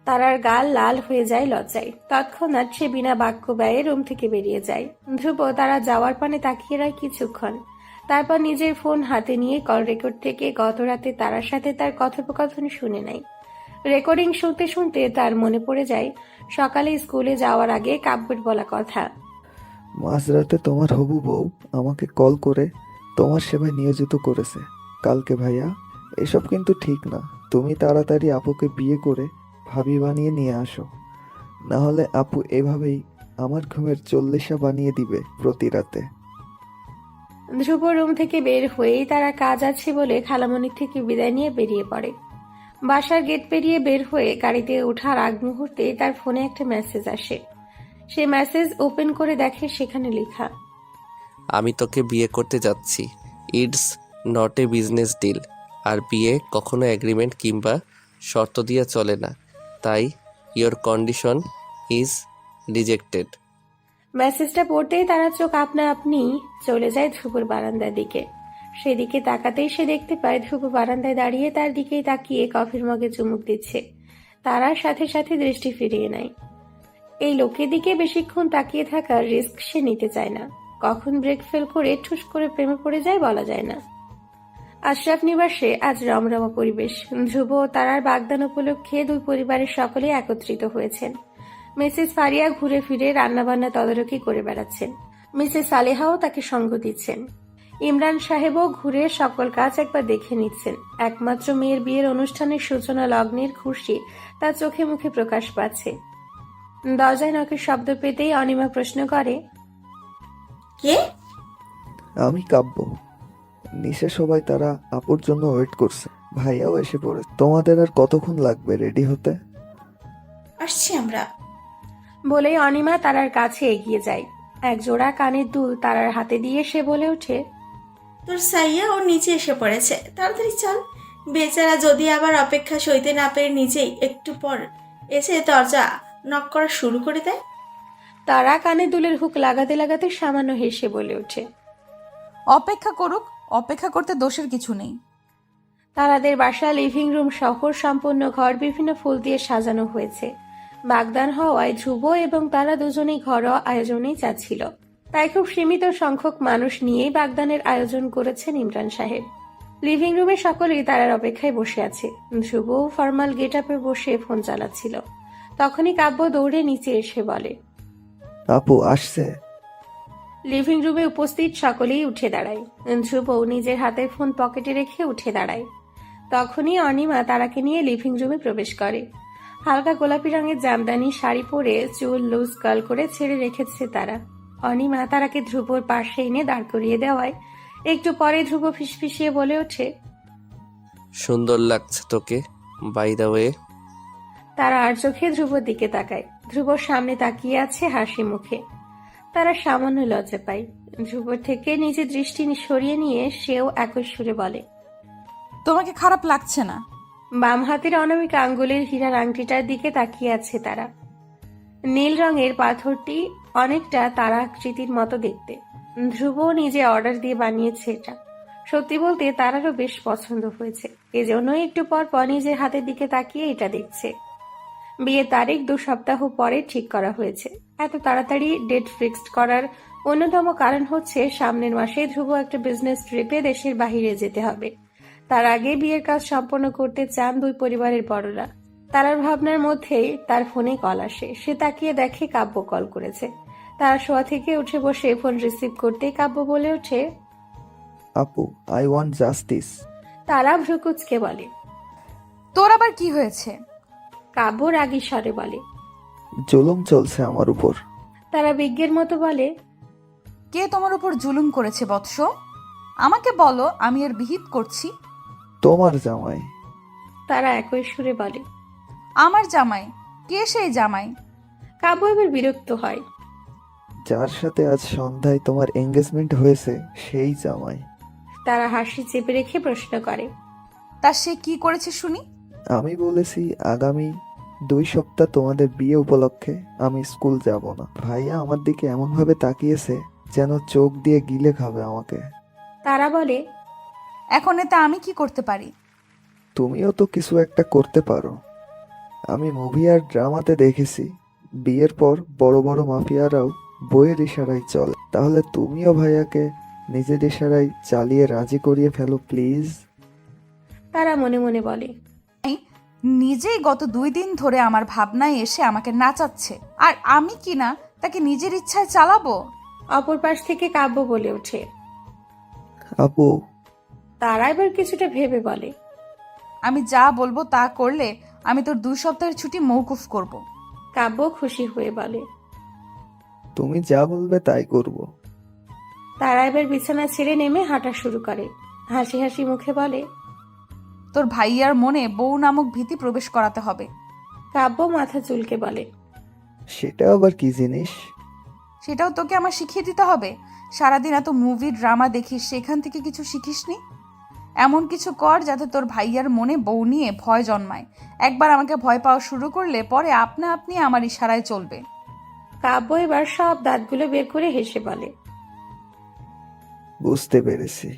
S1: তারার গাল লাল হয়ে যায় লজ্জায়। তৎক্ষণাৎ সে বিনা বাক্য ব্যয়ে রুম থেকে বেরিয়ে যায়। ধ্রুব তারা যাওয়ার পানে তাকিয়ে রয় কিছুক্ষণ। তারপর নিজের ফোন হাতে নিয়ে কল রেকর্ড থেকে গত রাতে তারার সাথে তার কথোপকথন শুনে নেয়। রেকর্ডিং শুনতে শুনতে তার মনে পড়ে যায় সকালে স্কুলে যাওয়ার আগে কাব্যের বলা কথা।
S5: মাঝরাতে তোমার হবু বউ আমাকে কল করে তোমার সেবায় নিয়োজিত করেছে কালকে। ভাইয়া, এসব কিন্তু ঠিক না। তুমি তাড়াতাড়ি আপুকে বিয়ে করে ভাবি বানিয়ে নিয়ে আসো, না হলে আপু এভাবেই আমার ঘুমের 40 বানিয়ে দিবে প্রতি রাতে।
S1: ধ্রুব রুম থেকে বের হয়েই তারা কাজ আছে বলে খালামণির থেকে বিদায় নিয়ে বেরিয়ে পড়ে। বাসার গেট পেরিয়ে বের হয়ে গাড়িতে ওঠার আগ মুহূর্তে তার ফোনে একটা মেসেজ আসে। সে মেসেজ ওপেন করে দেখে সেখানে লেখা,
S6: আমি তোকে বিয়ে করতে যাচ্ছি। It's not a business deal. আর বিয়ে কখনো এগ্রিমেন্ট কিংবা শর্ত দিয়ে চলে না, তাই ইয়োর কন্ডিশন ইজ রিজেক্টেড।
S1: মেসেজটা পড়তেই তারা চোখ আপনা আপনি চলে যায় ধ্রুবর বারান্দার দিকে। সেদিকে তাকাতেই সে দেখতে পায় ধ্রুব বারান্দায় দাঁড়িয়ে তার দিকেই তাকিয়ে কফির মগে চুমুক দিচ্ছে। তারার সাথে সাথে দৃষ্টি ফিরিয়ে নেয়। এই লোকের দিকে বেশিক্ষণ তাকিয়ে থাকার রিস্ক সে নিতে চায় না। কখন ব্রেক ফেল করে ঠুস করে প্রেমে পড়ে যায় বলা যায় না। আশরাফ নিবাসে আজ রমরমা পরিবেশ। ধ্রুব ও তারার বাগদান উপলক্ষে দুই পরিবারের সকলে একত্রিত হয়েছেন। মিসেস ফারিয়া ঘুরে ফিরে রান্নাবান্না তদারকি করে বেড়াচ্ছেন। মিসেস সালেহাও তাকে সঙ্গ দিচ্ছেন। ইমরান সাহেবও ঘুরে সকল কাজ একবার দেখে নিচ্ছেন। একমাত্র মেয়ের বিয়ের অনুষ্ঠানের সূচনা লগ্নের খুশি তার চোখে মুখে প্রকাশ পাচ্ছে। দরজায় নখের শব্দ পেতেই অনিমা প্রশ্ন করে,
S9: কে?
S5: আমি কাব্য। নিশা সবাই তারা আপুর জন্য ওয়েট করছে। ভাইয়াও এসে পড়ে। তোমাদের আর কতক্ষণ লাগবে রেডি হতে?
S9: আসছি আমরা।
S1: বলেই অনিমা তারার কাছে এগিয়ে যায়। এক জোড়া কানের দুল তারার হাতে দিয়ে সে বলে ওঠে,
S9: তোর সাইয়া ওর নিচে এসে পড়েছে, তাড়াতাড়ি চল। বেচারা যদি আবার অপেক্ষা সইতে না পেরে নিজেই একটু পর এসে দরজা নক করা শুরু করে দেয়।
S1: তারা কানে দুলের হুক লাগাতে লাগাতে সামান্য হেসে বলে ওঠে।
S4: অপেক্ষা করুক, অপেক্ষা করতে দোষের কিছু নেই।
S1: তারাদের বাসা লিভিং রুম শহর সম্পূর্ণ ঘর বিভিন্ন ফুল দিয়ে সাজানো হয়েছে। বাগদান হওয়ায় ধ্রুব এবং তারা দুজনেই ঘরোয়া আয়োজনেই যাচ্ছিল। তাই খুব সীমিত সংখ্যক মানুষ নিয়েই বাগদানের আয়োজন করেছেন ইমরান সাহেব। লিভিং রুমে সকলেই তারার অপেক্ষায় বসে আছে। ধ্রুব ফর্মাল গেট আপে বসে ফোন চালাচ্ছিল। তখনই কাব্য দৌড়ে নিচে এসে বলে,
S5: আপু আসছে।
S1: লিভিং রুমে উপস্থিত সকলেই উঠে দাঁড়ায়। ধ্রুব নিজের হাতের ফোন পকেটে রেখে উঠে দাঁড়ায়। তখনই অনিমা তারাকে নিয়ে লিভিং রুমে প্রবেশ করে। হালকা গোলাপি রঙের জামদানি শাড়ি পরে চুল লুজ কার্ল করে ছেড়ে রেখেছে তারা। অনিমা তারাকে ধ্রুবর পাশে এনে দাঁড় করিয়ে দেওয়ায় একটু পরে ধ্রুব ফিসফিসিয়ে বলে ওঠে,
S6: সুন্দর লাগছে তোকে, বাই দ্য ওয়ে।
S1: তারা আর চোখে ধ্রুবর দিকে তাকায়। ধ্রুবর সামনে তাকিয়ে আছে হাসি মুখে। তারা সামান্য লজ্জা পায়। ধ্রুবর থেকে নিজের দৃষ্টি সরিয়ে নিয়ে সেও একই সুরে বলে,
S4: তোমাকে খারাপ লাগছে না?
S1: বাম হাতের অনামিক আঙ্গুলের হীরার আংটিটার দিকে তাকিয়ে আছে তারা। নীল রঙের পাথরটি অনেকটা তারাকৃতির মতো দেখতে। ধ্রুব নিজে অর্ডার দিয়ে বানিয়েছে এটা। সত্যি বলতে তারারও বেশ পছন্দ হয়েছে। এজন্যই একটু পর পর নিজের হাতের দিকে তাকিয়ে এটা দেখছে। বিয়ের তারিখ 2 সপ্তাহ পরে ঠিক করা হয়েছে। এত তাড়াতাড়ি ডেট ফিক্সড করার অন্যতম কারণ হচ্ছে সামনের মাসে ধ্রুব একটা বিজনেস ট্রিপে দেশের বাইরে যেতে হবে। তার আগে বিয়ের কাজ সম্পন্ন করতে চান দুই পরিবারের বড়রা। তারার ভাবনার মধ্যেই তার ফোনে কল আসে। সে তাকিয়ে দেখে কাব্য কল করেছে। তারা শোয়া থেকে উঠে বসে ফোন রিসিভ করতেই কাব্য বলে ওঠে,
S5: আপু আই ওয়ান্ট জাস্টিস।
S1: তারা ভ্রুকুচকে বলে।
S4: তোর আবার কি হয়েছে?
S1: কাব্য রাগী স্বরে বলে।
S5: জুলুম চলছে আমার উপর।
S1: তারা বিজ্ঞের মতো বলে,
S4: কে তোমার উপর জুলুম করেছে বৎস? আমাকে বলো, আমি এর বিহিত করছি।
S5: তোমার জামাই।
S1: তারা একই সুরে বলে।
S4: আমার জামাই? কে সেই জামাই?
S1: কাব্য এবার বিরক্ত হয়।
S5: যার সাথে আজ সন্ধ্যায় তোমার এঙ্গেজমেন্ট হয়েছে সেই জামাই।
S1: তারা হাসি চেপে রেখে প্রশ্ন করে,
S4: তা সে কি করেছে শুনি?
S5: আমি বলেছি আগামী 2 সপ্তাহ তোমাদের বিয়ে উপলক্ষে আমি স্কুল যাব না। ভাইয়া আমার দিকে এমন ভাবে তাকিয়েছে যেন চোখ দিয়ে গিলে খাবে আমাকে।
S1: তারা বলে,
S4: এখন এতে আমি কি করতে পারি?
S5: তুমিও তো কিছু একটা করতে পারো। আমি মুভি আর ড্রামাতে দেখেছি বিয়ের পর বড় বড় মাফিয়ারাও বইয়ের ইশারায় চলে। তাহলে তুমিও ভাইয়াকে নিজের ইশারায় চালিয়ে রাজি করিয়ে ফেলো প্লিজ।
S1: তারা মনে মনে বলে,
S4: নিজেই গত 2 দিন ধরে আমার ভাবনায় এসে আমাকে নাচাচ্ছে, আর আমি কি না তাকে নিজের ইচ্ছায় চালাবো?
S1: অপর পাশ থেকে কাব্য বলে ওঠে।
S5: আপু
S1: তারা এবার কিছুটা ভেবে বলে,
S4: আমি যা বলবো তা করলে আমি তোর 2 সপ্তাহের ছুটি মৌকুফ করব।
S1: কাব্য খুশি হয়ে বলে।
S5: তুমি যা বলবে তাই করব।
S1: তারা এবার বিছানা ছেড়ে নেমে হাঁটা শুরু করে। হাসি হাসি মুখে বলে,
S4: তোর ভাইয়ার মনে বউ নামক ভীতি প্রবেশ করাতে হবে।
S1: কাব্য মাথা চুলকে বলে,
S5: সেটা আবার কি জিনিস?
S4: সেটাও তোকে আমার শিখিয়ে দিতে হবে? সারাদিন এত মুভি ড্রামা দেখিস, সেখান থেকে কিছু শিখিসনি? এমন কিছু কর যাতে তোর ভাইয়ার মনে বউ নিয়ে ভয় জন্মায়। একবার আমাকে ভয় পাওয়া শুরু করলে পরে আপনা আপনি আমার ইশারায় চলবে।
S1: কাব্য এবার সব দাঁতগুলো বের করে হেসে বলে,
S5: বুঝতে পেরেছি।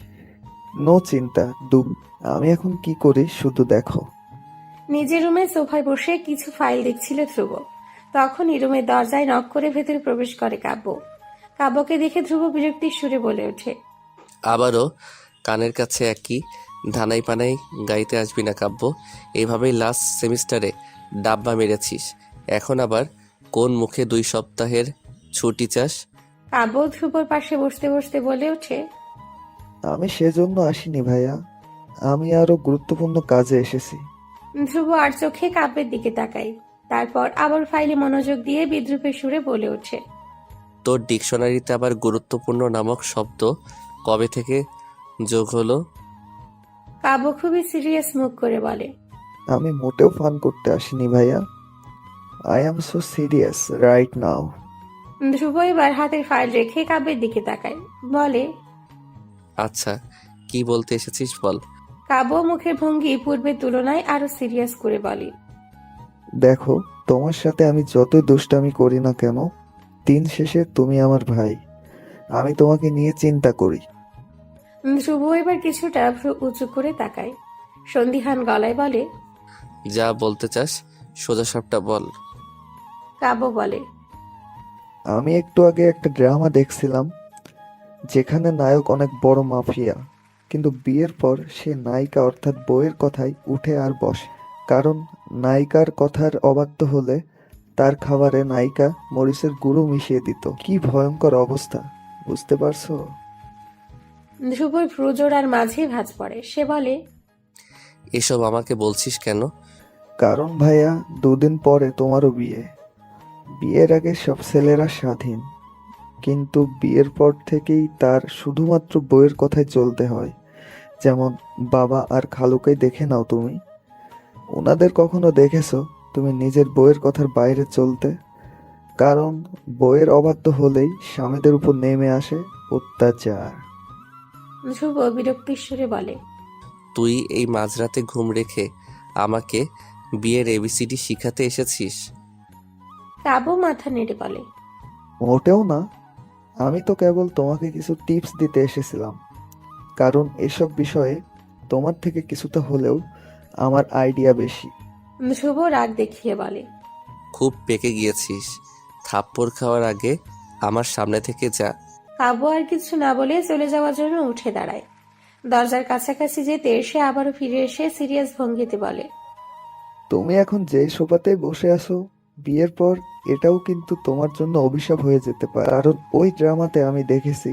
S5: নো চিন্তা ডুব। আমি এখন কি করি শুধু দেখো।
S1: নিজের রুমে সোফায় বসে কিছু ফাইল দেখছিল ধ্রুব। তখনই রুমের দরজায় নক করে ভেতরে প্রবেশ করে কাব্য। কাব্যকে দেখে ধ্রুব বিরক্তির সুরে বলে ওঠে,
S6: আবারও কানের কাছে একই ধানাই পানাই গাইতে আসবি না কাব্য। এইভাবেই লাস্ট সেমিস্টারে ডাব্বা মেরেছিস, এখন আবার কোন মুখে 2 সপ্তাহের ছুটি চাস?
S1: কাব্য ধ্রুবর পাশে বসতে বসতে বলে ওঠে,
S5: আমি সেজন্য আসিনি ভাইয়া, আমি আরো গুরুত্বপূর্ণ কাজে এসেছি।
S1: ধ্রুব আর চোখে কাব্যের দিকে তাকায়। তারপর আবার ফাইলে মনোযোগ দিয়ে বিদ্রুপের সুরে বলে ওঠে,
S6: তোর ডিকশনারিতে আবার গুরুত্বপূর্ণ নামক শব্দ কবে থেকে যোগ হলো?
S1: কাব্য খুবই সিরিয়াস মুখ করে বলে,
S5: আমি মোটেও ফান করতে আসিনি ভাইয়া। I am so serious right now.
S1: Dhruv এবার হাতের ফাইল রেখে কাব্যের দিকে তাকায়, বলে,
S6: আচ্ছা, কি বলতে এসেছিস বল।
S1: কাব্য মুখের ভঙ্গি পূর্বের তুলনায় আরো সিরিয়াস করে বলে,
S5: দেখো, তোমার সাথে আমি যতই দুষ্টামি করি না কেন, দিন শেষে তুমি আমার ভাই। আমি তোমাকে নিয়ে চিন্তা করি।
S1: ধ্রুব এবার কিছুটা ভ্রু উঁচু করে তাকায়, সন্দিহান গলায় বলে,
S6: যা বলতে চাস সোজা সাপটা বল।
S1: কাব্য বলে,
S5: আমি একটু আগে একটা ড্রামা দেখছিলাম যেখানে নায়ক অনেক বড় মাফিয়া, কিন্তু বিয়ের পর সে নায়িকা অর্থাৎ বউয়ের কথায় উঠে আর বসে, কারণ নায়িকার কথার অবাধ্য হলে তার খাবারে নায়িকা মরিচের গুঁড়ো মিশিয়ে দিত। কি ভয়ঙ্কর অবস্থা, বুঝতে পারছো?
S1: ধ্রুবর ভ্রুজোড়ার মাঝে ভাঁজ পড়ে। সে বলে,
S6: এসব আমাকে বলছিস কেন?
S5: কারণ ভাইয়া, দুদিন পরে তোমারও বিয়ে। বিয়ের আগে সব ছেলেরা স্বাধীন, কিন্তু বিয়ের পর থেকেই তার শুধুমাত্র বউয়ের কথায় চলতে হয়। যেমন বাবা আর খালুকে দেখে নাও তুমি, ওনাদের কখনো দেখেছো তুমি নিজের বউয়ের কথার বাইরে চলতে? কারণ বউয়ের অবাধ্য হলেই স্বামীদের উপর নেমে আসে অত্যাচার।
S1: ধ্রুব বিরক্তির সুরে বলে,
S6: তুই এই মাঝরাতে ঘুম রেখে আমাকে বিয়ের এবিসিডি শিখাতে এসেছিস?
S1: কাব্য মাথা নেড়ে বলে,
S5: মোটেও না, আমি তো কেবল তোমাকে কিছু টিপস দিতে এসেছিলাম, কারণ এসব বিষয়ে তোমার থেকে কিছুটা হলেও আমার আইডিয়া বেশি।
S1: ধ্রুব রাগ দেখিয়ে বলে,
S6: খুব পেকে গিয়েছিস, থাপ্পড় খাওয়ার আগে আমার সামনে থেকে যা।
S1: কাব্য আর কিছু না বলে চলে যাওয়ার জন্য উঠে দাঁড়ায়। দরজার কাছাকাছি যেতে সে আবারও ফিরে এসে সিরিয়াস ভঙ্গিতে বলে,
S5: তুমি এখন যে সোফাতে বসে আছো, বিয়ের পর এটাও কিন্তু তোমার জন্য অভিশাপ হয়ে যেতে পারে। কারণ ওই ড্রামাতে আমি দেখেছি,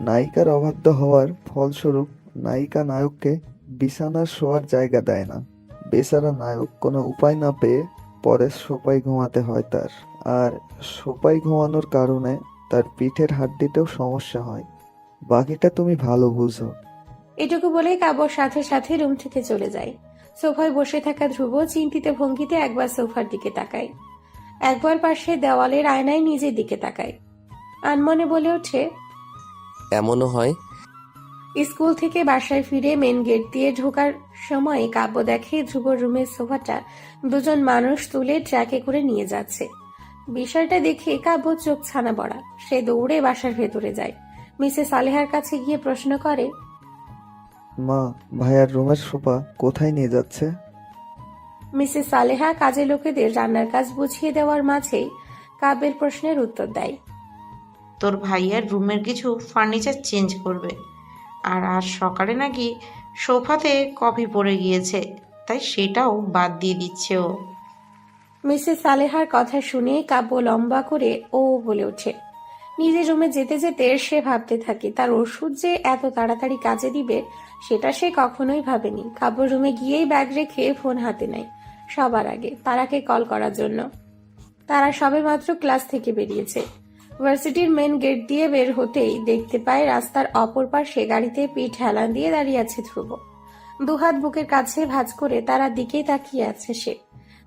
S5: নায়িকার অবাধ্য হওয়ার ফলস্বরূপ নায়িকা নায়ককে বিছানার শোয়ার জায়গা দেয় না। বেচারা নায়ক কোনো উপায় না পেয়ে পরে সোফায় ঘুমাতে হয় তার, আর সোফায় ঘুমানোর কারণে তার পিঠের হাড্ডিতেও সমস্যা হয়। বাকিটা তুমি ভালো বুঝো।
S1: এটুকু বলে কাব্য সাথে সাথে রুম থেকে চলে যায়। সোফায় বসে থাকা ধ্রুব চিন্তিত ভঙ্গিতে একবার সোফার দিকে তাকায়, একবার পাশে দেওয়ালের আয়নায় নিজের দিকে তাকায়। আনমনে বলে ওঠে,
S6: এমনও হয়।
S1: স্কুল থেকে বাসায় ফিরে মেন গেট দিয়ে ঢোকার সময় কাব্য দেখে ধ্রুবর রুমের সোফাটা দুজন মানুষ তুলে ট্রাকে করে নিয়ে যাচ্ছে। বিষয়টা দেখে কাব্য চোখ ছানা বড়া। সে দৌড়ে বাসার ভেতরে যায়। মিসেস আলেহার কাছে গিয়ে প্রশ্ন করে,
S5: মা, ভাইয়ার রুমের সোফা কোথায় নিয়ে যাচ্ছে?
S1: মিসেস আলেহা কাজে লোকেদের রান্নার কাজ বুঝিয়ে দেওয়ার মাঝেই কাব্যের প্রশ্নের উত্তর দেয়,
S7: তোর ভাইয়ার রুমের কিছু ফার্নিচার চেঞ্জ করবে, আর আজ সকালে নাকি সোফাতে কফি পড়ে গিয়েছে, তাই সেটাও বাদ দিয়ে দিচ্ছে ও।
S1: মিসেস আলেহার কথা শুনে কাব্য লম্বা করে ও বলে ওঠে। নিজের রুমে যেতে যেতে সে ভাবতে থাকে তার ওষুধ যে এত তাড়াতাড়ি কাজে দিবে সেটা সে কখনোই ভাবেনি। কাব্য রুমে গিয়েই ব্যাগ রেখে ফোন হাতে নেয় সবার আগে তারাকে কল করার জন্য। তারা সবেমাত্র ক্লাস থেকে বেরিয়েছে। ভার্সিটির মেন গেট দিয়ে বের হতেই দেখতে পায় রাস্তার অপর পাশে গাড়িতে পিঠ হেলান দিয়ে দাঁড়িয়ে আছে ধ্রুব। দুহাত বুকের কাছে ভাঁজ করে তারার দিকেই তাকিয়ে আছে সে।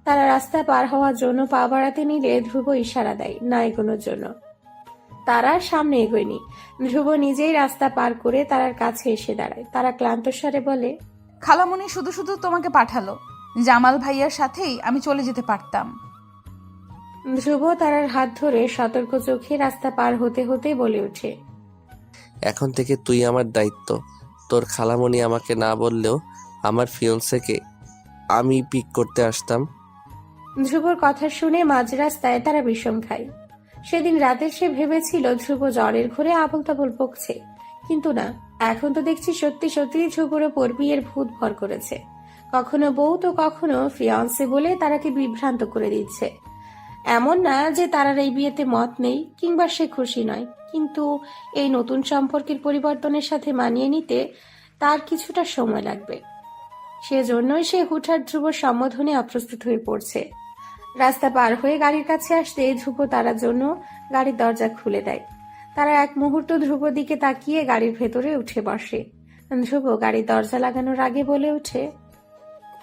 S1: তারা রাস্তা পার হওয়ার জন্য পা বাড়াতে নিলে ধ্রুব ইশারা দেয় না এগোনোর জন্য। তারা সামনে এগোয়নি। ধ্রুব নিজেই রাস্তা পার করে তারার কাছে এসে দাঁড়ায়। তারা ক্লান্ত স্বরে বলে,
S4: খালামণি শুধু শুধু তোমাকে পাঠালো, জামাল ভাইয়ার সাথেই আমি চলে যেতে পারতাম।
S1: ধ্রুব তারার হাত ধরে সতর্ক চোখে রাস্তা পার হতে হতে বলে ওঠে,
S6: এখন থেকে তুই আমার দায়িত্ব। তোর খালামণি আমাকে না বললেও আমার ফিয়ন্সেকে আমি পিক করতে আসতাম।
S1: ধ্রুবর কথা শুনে মাঝ রাস্তায় তারা বিষম খায়। সেদিন রাতে সে ভেবেছিল ধ্রুব জ্বরের ঘরে আবল তাবল বকছে, কিন্তু না, এখন তো দেখছি সত্যি সত্যি ধ্রুবর ওপর বিয়ের ভূত ভর করেছে। কখনো বউ তো কখনো ফিয়ান্সে বলে তারাকে বিভ্রান্ত করে দিচ্ছে। এমন না যে তারার এই বিয়েতে মত নেই কিংবা সে খুশি নয়, কিন্তু এই নতুন সম্পর্কের পরিবর্তনের সাথে মানিয়ে নিতে তার কিছুটা সময় লাগবে। সেজন্যই সে হুঠাৎ ধ্রুব সম্বোধনে অপ্রস্তুত হয়ে পড়ছে। রাস্তা পার হয়ে গাড়ির কাছে আসতে ধ্রুব তারার জন্য গাড়ির দরজা খুলে দেয়। তারা এক মুহূর্ত ধ্রুব দিকে তাকিয়ে গাড়ির ভেতরে উঠে বসে। ধ্রুব গাড়ির দরজা লাগানোর আগে বলে ওঠে,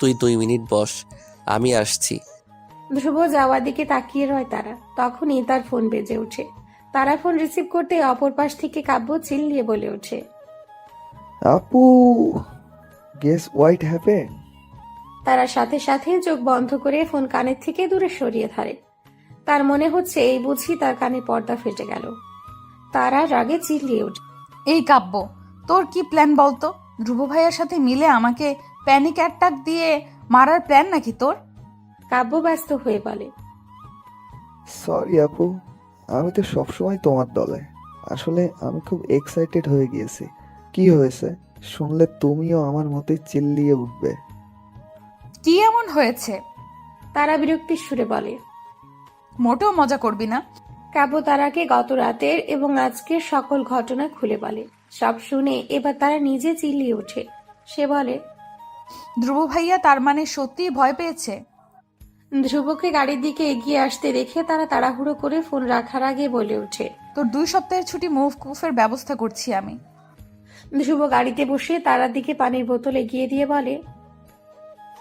S6: তুই 2 মিনিট বস, আমি আসছি।
S1: ধ্রুব যাওয়ার দিকে তাকিয়ে রয় তারা। তখনই তার ফোন বেজে ওঠে। তারা ফোন রিসিভ করতে অপর পাশ থেকে কাব্য চিল্লিয়ে বলে ওঠে।
S5: আপু, গেস হোয়াট হ্যাপেন?
S1: তারা সাথে সাথে চোখ বন্ধ করে ফোন কানের থেকে দূরে সরিয়ে ধরে। তার মনে হচ্ছে এই বুঝি তার কানে পর্দা ফেটে গেল। তারা রাগে চিল্লিয়ে ওঠে।
S4: এই কাব্য, তোর কি প্ল্যান বলতো? ধ্রুব ভাইয়ার সাথে মিলে আমাকে প্যানিক অ্যাটাক দিয়ে মারার প্ল্যান নাকি তোর?
S1: কাব্য ব্যস্ত হয়ে বলে।
S5: সরি আপু, আমি তো সবসময় তোমার দলে। আসলে আমি খুব এক্সাইটেড হয়ে গিয়েছি। কি হয়েছে শুনলে তুমিও আমার মতোই চিল্লিয়ে উঠবে।
S4: কি এমন হয়েছে?
S1: তারা বিরক্তির সুরে বলে।
S4: মোটেও মজা করবি না।
S1: কাব্য তারাকে গত রাতের এবং আজকের সকল ঘটনা খুলে বলে। সব শুনে এবার তারা নিজে চিল্লিয়ে ওঠে। সে বলে,
S4: ধ্রুব ভাইয়া তার মানে সত্যিই ভয় পেয়েছে?
S1: ধ্রুবকে গাড়ির দিকে এগিয়ে আসতে দেখে তারা তাড়াহুড়ো করে ফোন রাখার আগে বলে ওঠে।
S4: তোর 2 সপ্তাহের ছুটি মৌকুফের ব্যবস্থা করছি আমি।
S1: ধ্রুব গাড়িতে বসে তারার দিকে পানির বোতল এগিয়ে দিয়ে বলে,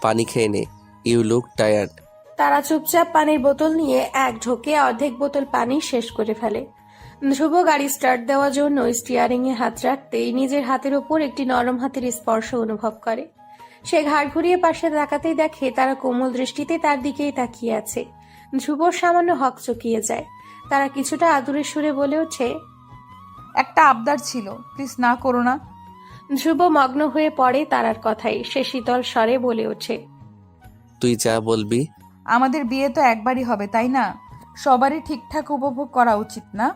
S6: পানি খেয়ে নে, ইউ লুক টায়ার্ড।
S1: তারা চুপচাপ পানির বোতল নিয়ে এক ঢোকে অর্ধেক বোতল পানি শেষ করে ফেলে। ধ্রুব গাড়ি স্টার্ট দেওয়ার জন্য স্টিয়ারিং এ হাত রাখতেই নিজের হাতের ওপর একটি নরম হাতের স্পর্শ অনুভব করে। সে ঘাড় ঘুরিয়ে পাশে তাকাতেই দেখে তারা কোমল দৃষ্টিতে তার দিকেই তাকিয়ে আছে। ধ্রুবর সামান্য হক চকিয়ে যায়। তারা কিছুটা আদুরে সুরে বলে ওঠে,
S4: একটা আবদার ছিল, প্লিজ না করো না।
S1: ধ্রুব মগ্ন হয়ে পড়ে তারার কথাই। সে শীতল স্বরে বলে ওঠে,
S6: তুই যা বলবি।
S4: আমাদের বিয়ে তো একবারই হবে, তাই না? সবারই ঠিকঠাক উপভোগ করা উচিত না?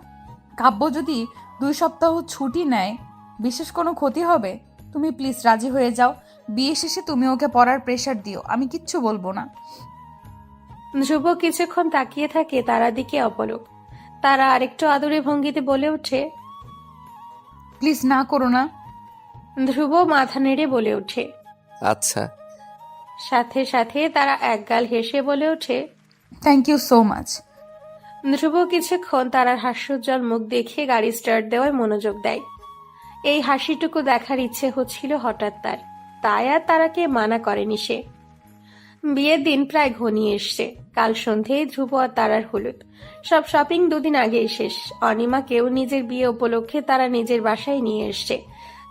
S4: কাব্য যদি 2 সপ্তাহ ছুটি নেয়, বিশেষ কোনো ক্ষতি হবে? তুমি প্লিজ রাজি হয়ে যাও। বিয়ে শেষে তুমি ওকে পড়ার প্রেশার দিও, আমি কিচ্ছু বলবো না।
S1: ধ্রুব কিছুক্ষণ তাকিয়ে থাকে তারার দিকে অপলক। তারা আরেকটু আদুরে ভঙ্গিতে বলে ওঠে,
S4: প্লিজ না করো না।
S1: ধ্রুব মাথা নেড়ে বলে ওঠে।
S6: আচ্ছা।
S1: সাথে সাথে তারা একগাল হেসে বলে ওঠে,
S4: থ্যাংক ইউ সো মাচ।
S1: ধ্রুব কিছুক্ষণ তারার হাস্যোজ্জ্বল মুখ দেখে গাড়ি স্টার্ট দেওয়ায় মনোযোগ দেয়। এই হাসিটুকু দেখার ইচ্ছে হচ্ছিল হঠাৎ তাই আর তারাকে মানা করেনি সে। বিয়ের দিন প্রায় ঘনিয়ে এসছে। কাল সন্ধেয় ধ্রুব আর তারার হলুদ। সব শপিং 2 দিন আগেই শেষ। অনিমাকেও নিজের বিয়ে উপলক্ষে তারা নিজের বাসায় নিয়ে এসছে।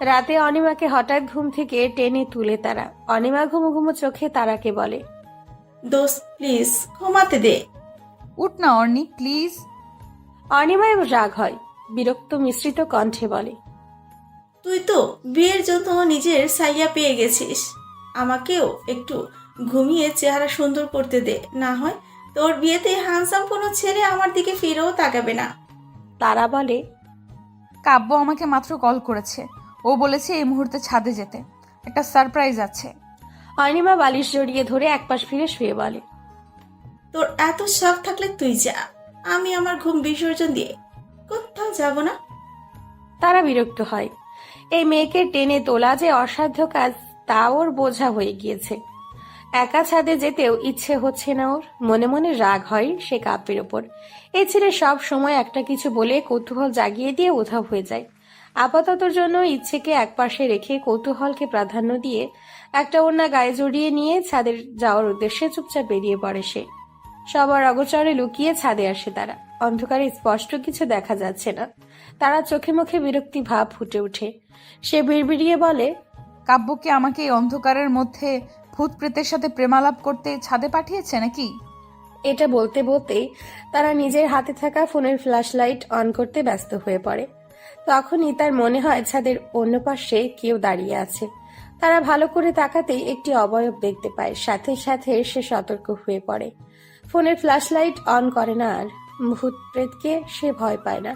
S1: রাতে অনিমাকে হঠাৎ ঘুম থেকে টেনে তুলে তারা। অনিমা ঘুমো ঘুমো চোখে তারাকে বলে,
S9: দোস্ত প্লিজ ঘুমাতে দে।
S4: উঠ না অর্নি, প্লিজ।
S1: অনিমা এবার রাগ হয়, বিরক্ত মিশ্রিত কণ্ঠে বলে,
S9: তুই তো বিয়ের জন্য নিজের সাইয়া পেয়ে গেছিস, আমাকেও একটু ঘুমিয়ে চেহারা সুন্দর করতে দে। না হয় তোর বিয়েতে হ্যান্ডসাম কোনো ছেলে আমার দিকে ফিরেও তাকাবে না।
S1: তারা বলে,
S4: কাব্য আমাকে মাত্র কল করেছে। ও বলেছে এই মুহূর্তে ছাদে যেতে, একটা সারপ্রাইজ আছে।
S1: অনিমা বালিশ জড়িয়ে ধরে একপাশ ফিরে শুয়ে বলে,
S9: তোর এত শখ থাকলে তুই যা, আমি আমার ঘুম বিসর্জন দিয়ে কোথাও যাব না।
S1: তারা বিরক্ত হয়। এই মেয়েকে টেনে তোলা যে অসাধ্য কাজ তা ওর বোঝা হয়ে গিয়েছে। একা ছাদে যেতেও ইচ্ছে হচ্ছে না ওর। মনে মনে রাগ হয় সে কাব্যের ওপর। এই ছেলে সব সময় একটা কিছু বলে কৌতূহল জাগিয়ে দিয়ে উধাও হয়ে যায়। আপাততর জন্য ইচ্ছেকে একপাশে রেখে কৌতূহলকে প্রাধান্য দিয়ে একটা ওড়না গায়ে জড়িয়ে নিয়ে ছাদের যাওয়ার উদ্দেশ্যে চুপচাপ বেরিয়ে পড়ে সে। সবার অগোচরে লুকিয়ে ছাদে আসে তারা। অন্ধকারে স্পষ্ট কিছু দেখা যাচ্ছে না। তারা চোখে মুখে বিরক্তি ভাব ফুটে ওঠে। সে বিড়বিড়িয়ে বলে,
S4: কাব্যকে আমাকে এই অন্ধকারের মধ্যে ভূত প্রেতের সাথে প্রেমালাপ করতে ছাদে পাঠিয়েছে নাকি?
S1: এটা বলতে বলতেই তারা নিজের হাতে থাকা ফোনের ফ্ল্যাশ লাইট অন করতে ব্যস্ত হয়ে পড়ে। তখনই তার মনে হয় ছাদের অন্য পাশে কেউ দাঁড়িয়ে আছে। তারা ভালো করে তাকাতেই একটি অবয়ব দেখতে পায়। সাথে সাথে সে সতর্ক হয়ে পড়ে। ফোনের ফ্ল্যাশ লাইট অন করে না আর। ভূত প্রেতকে সে ভয় পায় না,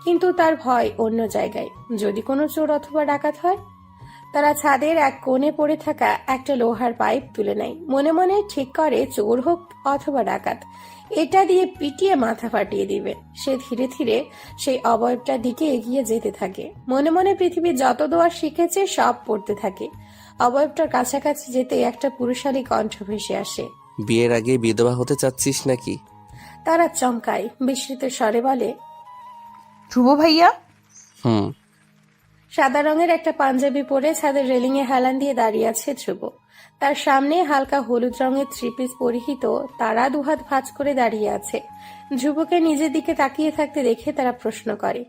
S1: কিন্তু তার ভয় অন্য জায়গায়। যদি কোনো চোর অথবা ডাকাত হয়। তারা ছাদের এক কোণে পড়ে থাকা একটা লোহার পাইপ তুলে নেয়। মনে মনে ঠিক করে চোর হোক অথবা ডাকাত, এটা দিয়ে পিটিয়ে মাথা ফাটিয়ে দিবে। সে ধীরে ধীরে সেই অবয়বটার দিকে এগিয়ে যেতে থাকে। মনে মনে পৃথিবীর যত দোয়া শিখেছে সব পড়তে থাকে। অবয়বটার কাছাকাছি যেতে একটা পুরুষালী কণ্ঠ ভেসে আসে।
S6: বিয়ের আগে বিধবা হতে চাচ্ছিস নাকি?
S1: তারা চমকায়, বিস্মিত স্বরে বলে,
S4: ধ্রুব ভাইয়া?
S6: হুম।
S1: সাদা রঙের একটা পাঞ্জাবি পরে ছাদের রেলিং এ হেলান দিয়ে দাঁড়িয়ে আছে ধ্রুব। তার সামনে হালকা হলুদ রঙের থ্রি পিস পরিহিত তারা দুহাত ভাঁজ করে দাঁড়িয়ে আছে। ধ্রুবকে নিজের দিকে তাকিয়ে থাকতে দেখে তারা প্রশ্ন করে,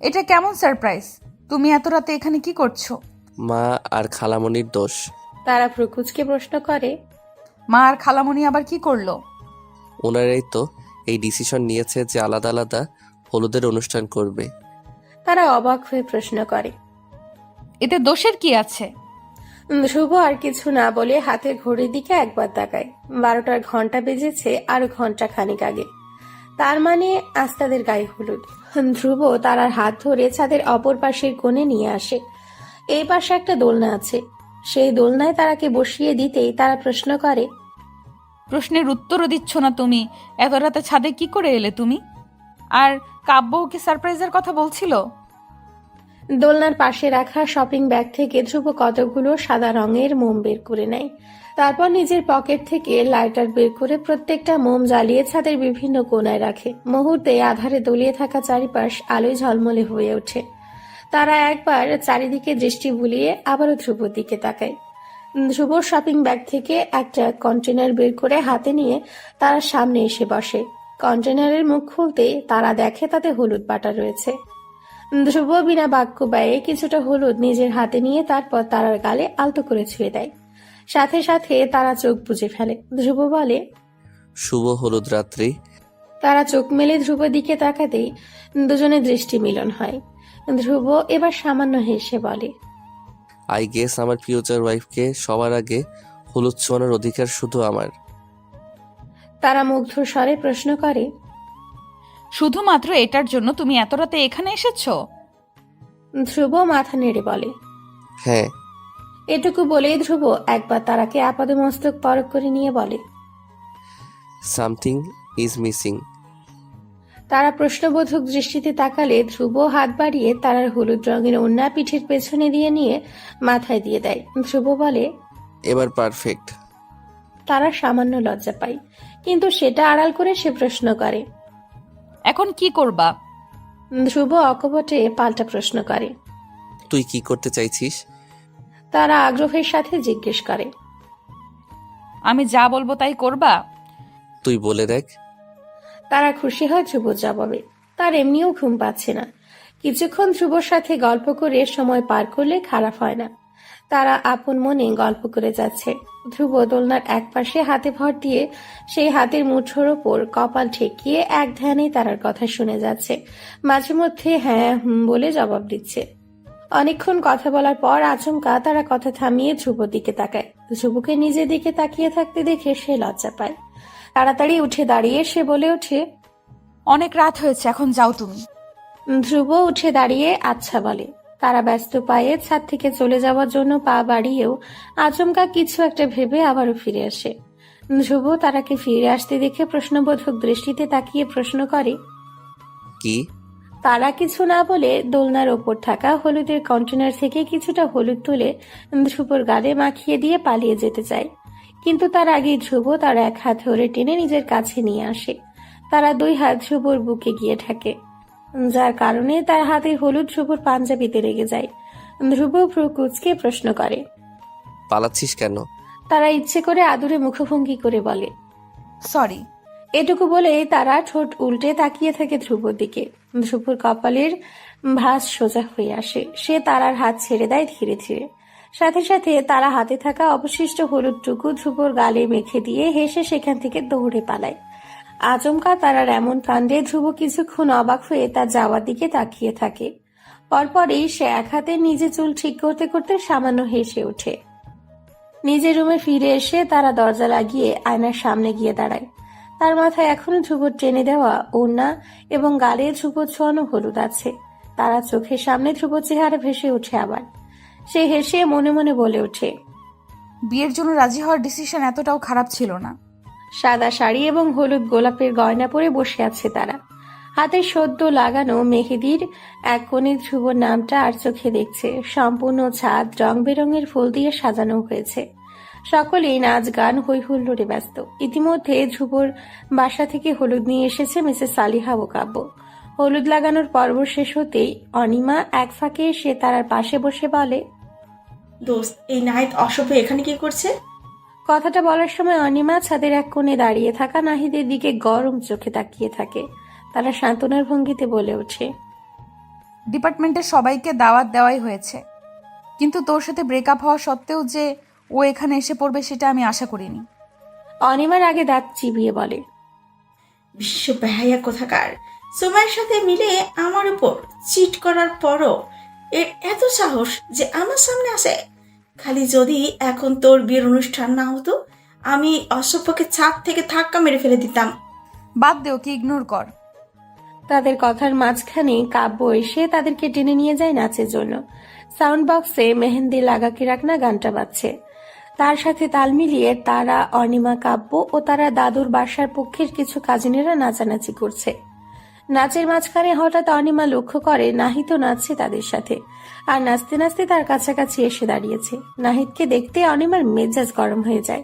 S4: এটা কেমন সারপ্রাইজ? তুমি এত রাতে এখানে কি করছো?
S6: মা আর খালামণির দোষ।
S1: তারা প্রকুচকে প্রশ্ন করে,
S4: মা আর খালামণি আবার কি করলো?
S6: ওনারাই তো এই ডিসিশন নিয়েছে যে আলাদা আলাদা হলুদের অনুষ্ঠান করবে।
S1: তারা অবাক হয়ে প্রশ্ন করে।
S4: এতে দোষের কি আছে?
S1: ধ্রুব আর কিছু না বলে হাতের ঘড়ির দিকে একবার তাকায়। 12টার ঘন্টা বেজেছে আরো ঘন্টা খানিক আগে। তার মানে আজ তাদের গায়ে হলুদ। ধ্রুব তারার হাত ধরে ছাদের অপর পাশের কোণে নিয়ে আসে। এই পাশে একটা দোলনা আছে। সেই দোলনায় তারাকে বসিয়ে দিতেই তারা প্রশ্ন করে,
S4: প্রশ্নের উত্তরও দিচ্ছ না তুমি। এত রাতে ছাদে কি করে এলে তুমি? আর কাব্য কি সারপ্রাইজের কথা বলছিল?
S1: দোলনার পাশে রাখা শপিং ব্যাগ থেকে ধ্রুব কতগুলো সাদা রঙের মোম বের করে নেয়। তারপর নিজের পকেট থেকে লাইটার বের করে প্রত্যেকটা মোম জ্বালিয়ে ছাদের বিভিন্ন কোণায় রাখে। মুহূর্তে আধারে দলিয়ে থাকা চারিপাশ আলোয় ঝলমলে হয়ে ওঠে। তারা একবার চারিদিকে দৃষ্টি বুলিয়ে আবারও ধ্রুবর দিকে তাকায়। ধ্রুব শপিং ব্যাগ থেকে একটা কন্টেনার বের করে হাতে নিয়ে তার সামনে এসে বসে। কন্টেনারের মুখ খুলতে তারা দেখে তাতে হলুদ বাটা রয়েছে। ধ্রুব বিনা বাক্য ব্যয়ে কিছুটা হলুদ নিজের হাতে নিয়ে তারপর তারার গালে আলতো করে ছুঁয়ে দেয়। সাথে সাথে তারা চোখ বুজে ফেলে। ধ্রুব বলে,
S6: শুভ হলুদ রাত্রি।
S1: তারা চোখ মেলে ধ্রুবের দিকে তাকাতেই দুজনের দৃষ্টি মিলন হয়। ধ্রুব এবার সামান্য হেসে বলে,
S6: আই গেস আমার ফিউচার ওয়াইফকে সবার আগে হলুদ ছোঁয়ানোর অধিকার শুধু আমার।
S1: তারা মুগ্ধ স্বরে প্রশ্ন করে,
S4: শুধুমাত্র এটার জন্য তুমি এত রাতে এখানে এসেছো?
S1: ধ্রুব মাথা নেড়ে বলে।
S6: হ্যাঁ।
S1: এটুকু বলেই ধ্রুব একবার তারাকে আপাদমস্তক পরখ করে নিয়ে বলে,
S6: সামথিং ইজ মিসিং।
S1: তারা প্রশ্নবোধক দৃষ্টিতে তাকালে ধ্রুব হাত বাড়িয়ে তারার হলুদ রঙের ওড়না পিঠের পেছনে দিয়ে নিয়ে মাথায় দিয়ে দেয়। ধ্রুব বলে,
S6: এবার পারফেক্ট।
S1: তারা সামান্য লজ্জা পায়, কিন্তু সেটা আড়াল করে সে প্রশ্ন করে,
S4: এখন কি করবা?
S1: ধ্রুব অকপটে পাল্টা প্রশ্ন করে।
S6: তুই কি করতে চাইছিস?
S1: তারা আগ্রহের সাথে জিজ্ঞেস করে,
S4: আমি যা বলবো তাই করবা?
S6: তুই বলে দেখ।
S1: তারা খুশি হয় ধ্রুবর জবাবে। তার এমনিও ঘুম পাচ্ছে না। কিছুক্ষণ ধ্রুবর সাথে গল্প করে সময় পার করলে খারাপ হয় না। তারা আপন মনে গল্প করে যাচ্ছে। ধ্রুব দোলনার এক পাশে হাতে ভর দিয়ে সেই হাতের মুঠোর ওপর কপাল ঠেকিয়ে এক ধ্যানে তারার কথা শুনে যাচ্ছে। মাঝে মধ্যে হ্যাঁ হুম বলে জবাব দিচ্ছে। অনেকক্ষণ কথা বলার পর আচমকা তারা কথা থামিয়ে ধ্রুবর দিকে তাকায়। ধ্রুবকে নিজের দিকে তাকিয়ে থাকতে দেখে সে লজ্জা পায়। তাড়াতাড়ি উঠে দাঁড়িয়ে সে বলে ওঠে,
S4: অনেক রাত হয়েছে, এখন যাও তুমি।
S1: ধ্রুব উঠে দাঁড়িয়ে আচ্ছা বলে। তারা ব্যস্ত পায়ে ছাদ থেকে চলে যাওয়ার জন্য পা বাড়িয়েও আচমকা কিছু একটা ভেবে আবারও ফিরে আসে। ধ্রুব তারাকে ফিরে আসতে দেখে প্রশ্নবোধক দৃষ্টিতে তাকিয়ে প্রশ্ন করে,
S6: কি?
S1: তারা কিছু না বলে দোলনার ওপর থাকা হলুদের কন্টেনার থেকে কিছুটা হলুদ তুলে ধ্রুবর গালে মাখিয়ে দিয়ে পালিয়ে যেতে চায়। কিন্তু তার আগেই ধ্রুব তার এক হাত ধরে টেনে নিজের কাছে নিয়ে আসে। তারা দুই হাত ধ্রুবর বুকে গিয়ে ঠেকে, যার কারণে তার হাতে হলুদ ধ্রুবর পাঞ্জাবিতে লেগে যায়। ধ্রুব ভ্রু কুঁচকে প্রশ্ন করে,
S6: পালাচ্ছিস কেন?
S1: তারা ইচ্ছে করে আদুরে মুখভঙ্গি করে বলে,
S4: সরি।
S1: এটুকু বলে তারা ঠোঁট উল্টে তাকিয়ে থাকে ধ্রুবর দিকে। ধ্রুবর কপালের ভাঁজ সোজা হয়ে আসে। সে তারার হাত ছেড়ে দেয় ধীরে ধীরে। সাথে সাথে তারা হাতে থাকা অবশিষ্ট হলুদটুকু ধ্রুবর গালে মেখে দিয়ে হেসে সেখান থেকে দৌড়ে পালায়। আচমকা তারার এমন কাণ্ডে ধ্রুব কিছুক্ষণ অবাক হয়ে তার যাওয়ার দিকে তাকিয়ে থাকে। পরপরই সে এক হাতে নিজে চুল ঠিক করতে করতে সামান্য হেসে ওঠে। নিজের রুমে ফিরে এসে তারা দরজা লাগিয়ে আয়নার সামনে গিয়ে দাঁড়ায়। তার মাথায় এখনো ধ্রুবর টেনে দেওয়া ওড়না এবং গালে ধ্রুবর ছোঁয়ানো হলুদ আছে। তারা চোখের সামনে ধ্রুবর চেহারা ভেসে ওঠে আবার। সে হেসে মনে মনে বলে ওঠে,
S4: বিয়ের জন্য রাজি হওয়ার ডিসিশন এতটাও খারাপ ছিল না।
S1: সাদা শাড়ি এবং হলুদ গোলাপের গয়না পরে বসে আছে তারা। হাতে সদ্য লাগানো মেহেদির এক কোণে ধ্রুবর নামটা আর চোখে দেখছে। সম্পূর্ণ ছাদ রং বেরঙের ফুল দিয়ে সাজানো হয়েছে। সকলেই নাচ গান হই হুল্লোড়ে ব্যস্ত। ইতিমধ্যে ধ্রুবর বাসা থেকে হলুদ নিয়ে এসেছে মিসেস সালিহা ও কাব্য। হলুদ লাগানোর পর্ব শেষ হতেই অনিমা এক ফাঁকে এসে তারার পাশে বসে বলে,
S9: দোস্ত, এই নাহিদ অসভ্য এখানে কি করছে?
S1: কথাটা বলার সময় অনিমা ছাদের এক কোণে দাঁড়িয়ে থাকা নাহিদের দিকে গরম চোখে তাকিয়ে থাকে। তারা সান্ত্বনার ভঙ্গিতে বলে ওঠে,
S4: ডিপার্টমেন্টের সবাইকে দাওয়াত দেওয়াই হয়েছে, কিন্তু তোর সাথে ব্রেকআপ হওয়া সত্ত্বেও যে ও এখানে এসে পড়বে সেটা আমি আশা করিনি।
S1: অনিমার আগে দাঁত চিবিয়ে বলে,
S9: বিশ্ব বেহায়া কোথাকার, সুমাইয়ের সাথে মিলে আমার উপর চিট করার পরও এর এত সাহস যে আমার সামনে আসে। খালি যদি এখন তোর বিয়ের অনুষ্ঠান না হতো, আমি অসভ্যকে ছাদ থেকে ধাক্কা মেরে ফেলে দিতাম।
S4: বাদ দে, ওকে ইগনোর কর।
S1: তাদের কথার মাঝখানে কাব্য এসে তাদেরকে টেনে নিয়ে যায় নাচের জন্য। সাউন্ড বক্সে মেহেন্দি লাগা কি রাখনা গানটা বাজছে। তার সাথে তাল মিলিয়ে তারা, অনিমা, কাব্য ও তারা দাদুর বাসার পক্ষের কিছু কাজিনেরা নাচানাচি করছে। নাচের মাঝখানে হঠাৎ অনিমা লক্ষ্য করে নাহিদও নাচছে তাদের সাথে, আর নাচতে নাচতে তার কাছাকাছি এসে দাঁড়িয়েছে। নাহিদকে দেখতে অনিমার মেজাজ গরম হয়ে যায়।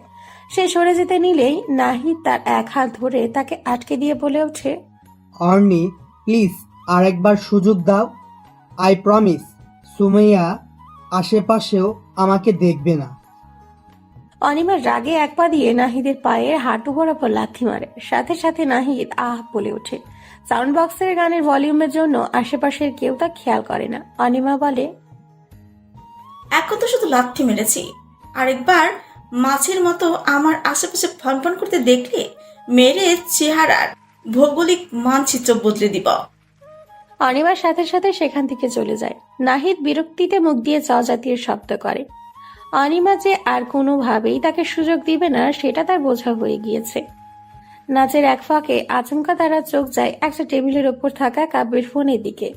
S1: সে সরে যেতে নিলেই নাহিদ তার এক হাত ধরে তাকে আটকে দিয়ে বলে ওঠে,
S3: অর্নি, প্লিজ আরেকবার সুযোগ দাও। আই প্রমিস সুমাইয়া আশেপাশেও আমাকে দেখবে না।
S1: অনিমার রাগে এক পা দিয়ে নাহিদের পায়ের হাঁটু বরাবর লাথি মারে। সাথে সাথে নাহিদ আহ বলে ওঠে। সাউন্ড বক্সের গানের ভলিউমের জন্য আশেপাশের কেউ তা খেয়াল করে না। অনিমা বলে,
S9: এখন তো শুধু লাথি মেরেছি, আরেকবার মাছের মতো আমার আশেপাশে ফনফন করতে দেখলে মেরে চেহারার ভৌগোলিক মানচিত্র বদলে দিব।
S1: অনিমার সাথে সাথে সেখান থেকে চলে যায়। নাহিদ বিরক্তিতে মুখ দিয়ে চ জাতীয় শব্দ করে। অনিমা যে আর কোনোভাবেই তাকে সুযোগ দিবে না সেটা তার বোঝা হয়ে গিয়েছে। নাচের এক ফাঁকে আচমকা তারা চোখ যায় একটা টেবিলের ওপর থাকা কাব্যের ফোনের দিকে।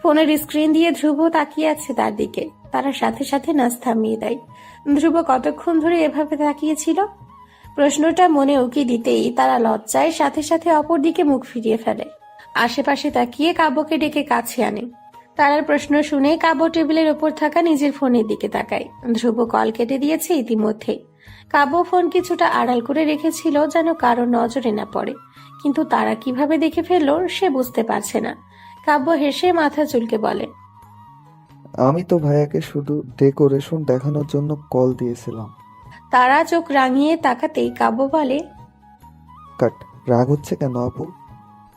S1: ফোনের স্ক্রিন দিয়ে ধ্রুব তাকিয়ে আছে তার দিকে। তারা সাথে সাথে নাচ থামিয়ে দেয়। ধ্রুব কতক্ষণ ধরে এভাবে তাকিয়েছিল? প্রশ্নটা মনে উকি দিতেই তারা লজ্জায় সাথে সাথে অপর দিকে মুখ ফিরিয়ে ফেলে। আশেপাশে তাকিয়ে কাব্যকে ডেকে কাছে আনে। তারার প্রশ্ন শুনে কাব্য টেবিলের ওপর থাকা নিজের ফোনের দিকে তাকায়। ধ্রুব কল কেটে দিয়েছে ইতিমধ্যে। কাব্য ফোন কিছুটা আড়াল করে রেখেছিল যেন কারো নজরে না পড়ে, কিন্তু তারা কিভাবে দেখে ফেলল সে বুঝতে পারছে না। কাব্য হেসে মাথা চুলকে বলে,
S5: আমি তো ভাইয়াকে শুধু ডেকোরেশন দেখানোর জন্য কল দিয়েছিলাম।
S1: তারা চোখ রাঙিয়ে তাকাতেই কাব্য বলে,
S5: কাট, রাগ হচ্ছে কেন আপু?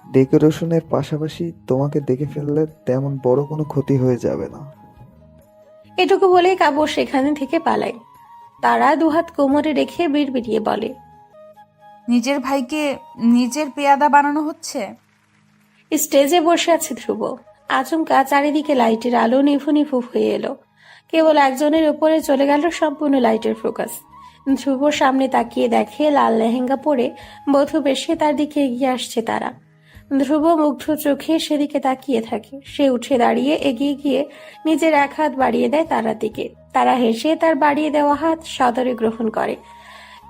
S5: ডেকোরেশনের পাশাপাশি তোমাকে দেখে ফেললে তেমন বড় কোনো ক্ষতি হয়ে যাবে না।
S1: এটুকু বলেই কাব্য সেখানে থেকে পালায়। তারা দুহাত কোমরে রেখে বিড়বিড়িয়ে বলে,
S4: নিজের ভাইকে নিজের পেয়াদা বানানো হচ্ছে।
S1: স্টেজে বসে আছে ধ্রুব। আচমকা চারিদিকে লাইটের আলো নিভু নিভু হয়ে এলো। কেবল একজনের উপরে চলে গেল সম্পূর্ণ লাইটের ফোকাস। ধ্রুব সামনে তাকিয়ে দেখে লাল লেহেঙ্গা পরে বধূ বেশে তার দিকে এগিয়ে আসছে তারা। ধ্রুব মুগ্ধ চোখে সেদিকে তাকিয়ে থাকে। সে উঠে দাঁড়িয়ে এগিয়ে গিয়ে নিজের এক হাত বাড়িয়ে দেয় তারার দিকে। তারা হেসে তার বাড়িয়ে দেওয়া হাত সদরে গ্রহণ করে।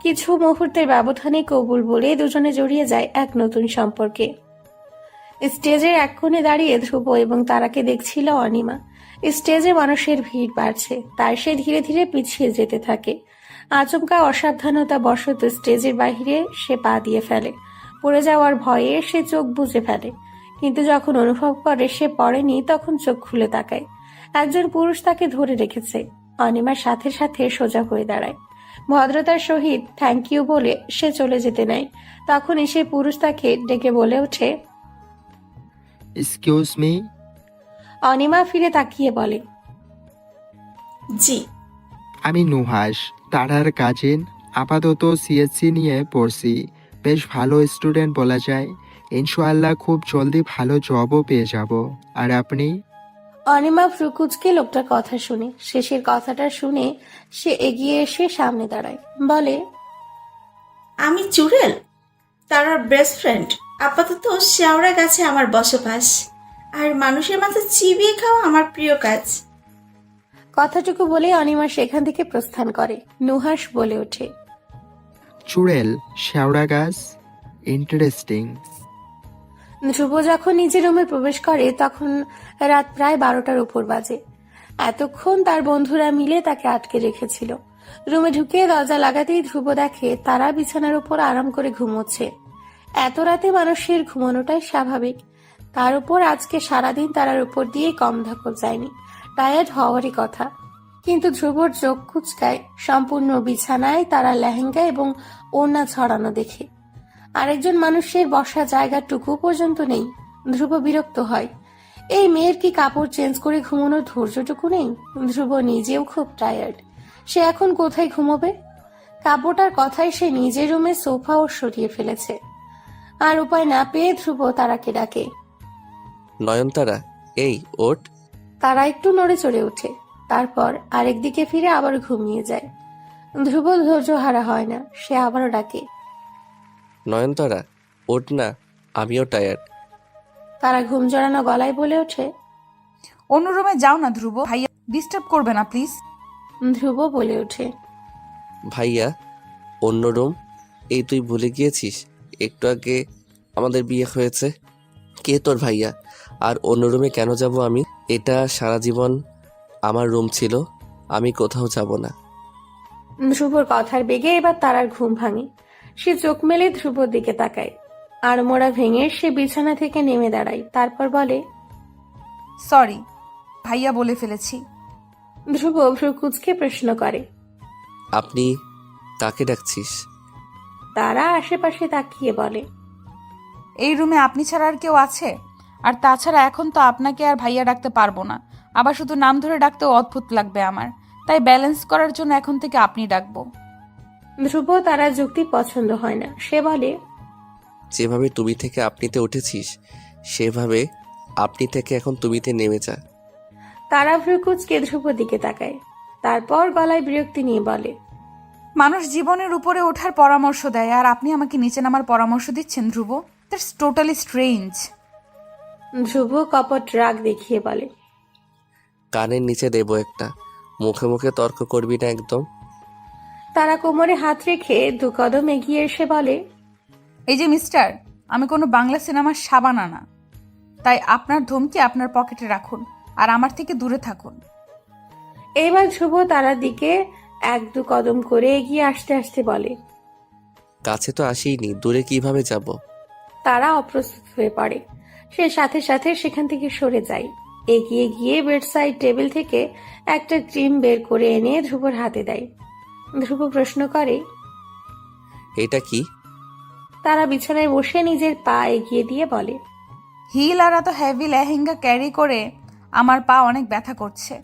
S1: কিছু মুহূর্তের ব্যবধানে কবুল বলে দুজনে জড়িয়ে যায় এক নতুন সম্পর্কে। স্টেজের এক কোণে দাঁড়িয়ে ধ্রুব এবং তারাকে দেখছিল অনিমা। স্টেজে মানুষের ভিড় বাড়ছে, তাই সে ধীরে ধীরে পিছিয়ে যেতে থাকে। আচমকা অসাবধানতা বশত স্টেজের বাহিরে সে পা দিয়ে ফেলে। পড়ে যাওয়ার ভয়ে সে চোখ বুজে ফেলে, কিন্তু যখন অনুভব করে সে পড়েনি তখন চোখ খুলে তাকায়। একজন পুরুষ তাকে ধরে রেখেছে। অনিমার সাথে সাথে সোজা হয়ে দাঁড়ায়। ভদ্রতার সহিত থ্যাংক ইউ বলে সে চলে যেতে নেয়। তখনই সে পুরুষ তাকে ডেকে বলে ওঠে,
S10: এক্সকিউজ মি।
S1: অনিমা ফিরে তাকিয়ে বলে,
S9: জি।
S10: আমি নুহাস, তারার কাজিন। আপাতত সিএসসি নিয়ে পড়ছি। বেশ ভালো স্টুডেন্ট বলা যায়। ইনশাআল্লাহ খুব জলদি ভালো জবও পেয়ে যাব। আর আপনি?
S1: অনিমা ফ্রুকুচকে লোকটার কথা শুনে। শেষের কথাটা শুনে সে এগিয়ে এসে সামনে দাঁড়ায়, বলে,
S9: আমি চুড়েল, তারার বেস্ট ফ্রেন্ড। আপাতত শেওড়া গাছে আমার বসবাস, আর মানুষের মাথা চিবিয়ে খাওয়া আমার প্রিয় কাজ।
S1: কথাটুকু বলে অনিমা সেখান থেকে প্রস্থান করে। নুহাস বলে ওঠে,
S10: চুড়েল, শেওড়া গাছ, ইন্টারেস্টিং।
S1: ধ্রুব যখন নিজের রুমে প্রবেশ করে তখন রাত প্রায় 12টার উপর বাজে। এতক্ষণ তার বন্ধুরা মিলে তাকে আটকে রেখেছিল। রুমে ঢুকে দরজা লাগাতেই ধ্রুব দেখে তারা বিছানার উপর আরাম করে ঘুমোচ্ছে। এত রাতে মানুষের ঘুমানোটাই স্বাভাবিক। তার উপর আজকে সারাদিন তারার উপর দিয়ে কম ধকল যায়নি, টায়ার্ড হওয়ারই কথা। কিন্তু ধ্রুবর চোখ কুচকায় সম্পূর্ণ বিছানায় তারা লেহেঙ্গা এবং ওড়না ছড়ানো দেখে। আরেকজন মানুষের বসার জায়গাটুকু পর্যন্ত নেই। ধ্রুব বিরক্ত হয়। এই মেয়ের কি কাপড় চেঞ্জ করে ঘুমানোর ধৈর্যটুকু নেই? ধ্রুব নিজেও খুব টায়ার্ড। সে এখন কোথায় ঘুমোবে? কাপড়টার কথায় সে নিজের রুমে সোফাও সরিয়ে ফেলেছে। আর উপায় না পেয়ে ধ্রুব তারাকে ডাকে।
S6: নয়নতারা, এই ওঠ।
S1: তারা একটু নড়ে চড়ে ওঠে, তারপর আরেক দিকে ফিরে আবার ঘুমিয়ে যায়। ধ্রুব ধৈর্য হারা হয় না, সে আবারও ডাকে।
S6: নয়নতারা, ওঠ না, আমিও টায়ার্ড।
S1: তারা ঘুম জড়ানো গলায় বলে ওঠে।
S4: অন্য রুমে যাও না ধ্রুব, ভাইয়া ডিস্টার্ব করবে না প্লিজ।
S1: ধ্রুব বলে ওঠে।
S6: ভাইয়া, অন্য রুম? এই তুই ভুলে গিয়েছিস একটু আগে আমাদের বিয়ে হয়েছে? কে তোর ভাইয়া? আর অন্য রুমে কেন যাব আমি? এটা সারা জীবন আমার রুম ছিল, আমি কোথাও যাব না।
S1: ধ্রুবর কথার বেগে এবার তারার ঘুম ভাঙে। সে চোখ মেলে ধ্রুবর দিকে তাকায়। আর মোড়া ভেঙে সে বিছানা থেকে নেমে দাঁড়ায়, তারপর বলে।
S4: সরি ভাইয়া বলে ফেলেছি।
S1: ধ্রুব ভ্রু কুঁচকে প্রশ্ন করে।
S6: আপনি কাকে ডাকছিস?
S1: তারা আশেপাশে তাকিয়ে বলে।
S4: এই রুমে আপনি ছাড়া আর কেউ আছে? আর তাছাড়া এখন তো আপনাকে আর ভাইয়া ডাকতে পারবো না, আবার শুধু নাম ধরে ডাকতেও অদ্ভুত লাগবে আমার, তাই ব্যালেন্স করার জন্য এখন থেকে আপনি ডাকবো।
S1: ধ্রুব তারা যুক্তি পছন্দ হয় না, সে বলে।
S6: যেভাবে তুমি থেকে আপনিতে উঠেছিস সেভাবে আপনি থেকে এখন তুমিতে নেমে যা।
S1: তারা ভ্রু কুঁচকে ধ্রুবর দিকে তাকায়, তারপর গলায় বিরক্তি নিয়ে বলে।
S4: মানুষ জীবনের উপরে ওঠার পরামর্শ দেয় আর আপনি আমাকে নিচে নামার পরামর্শ দিচ্ছেন Dhruv? That's totally strange.
S1: Dhruv কপট রাগ দেখিয়ে বলে।
S6: কানের নিচে দেবো একটা, মুখে মুখে তর্ক করবি না একদম।
S1: তারা কোমরে হাত রেখে 2 কদম এগিয়ে এসে বলে।
S4: এই যে মিস্টার, আমি কোনো বাংলা সিনেমার সাবানা না, তাই আপনার ধমকি আপনার পকেটে রাখুন আর আমার থেকে দূরে থাকুন।
S1: এবার ধ্রুব তারার দিকে 1-2 কদম করে এগিয়ে আসতে আসতে বলে।
S6: কাছে তো আসিনি, দূরে কিভাবে যাব?
S1: তারা অপ্রস্তুত হয়ে পড়ে। সে সাথে সাথে সেখান থেকে সরে যায়। এগিয়ে গিয়ে বেডসাইড টেবিল থেকে একটা ক্রিম বের করে এনে ধ্রুবর হাতে দেয়। ধ্রুব প্রশ্ন করে।
S6: এটা কি?
S1: তারা বিছানায় বসে নিজের পা এগিয়ে দিয়ে বলে।
S4: হিল আর এত হেভি লেহেঙ্গা ক্যারি করে আমার পা অনেক ব্যথা করছে,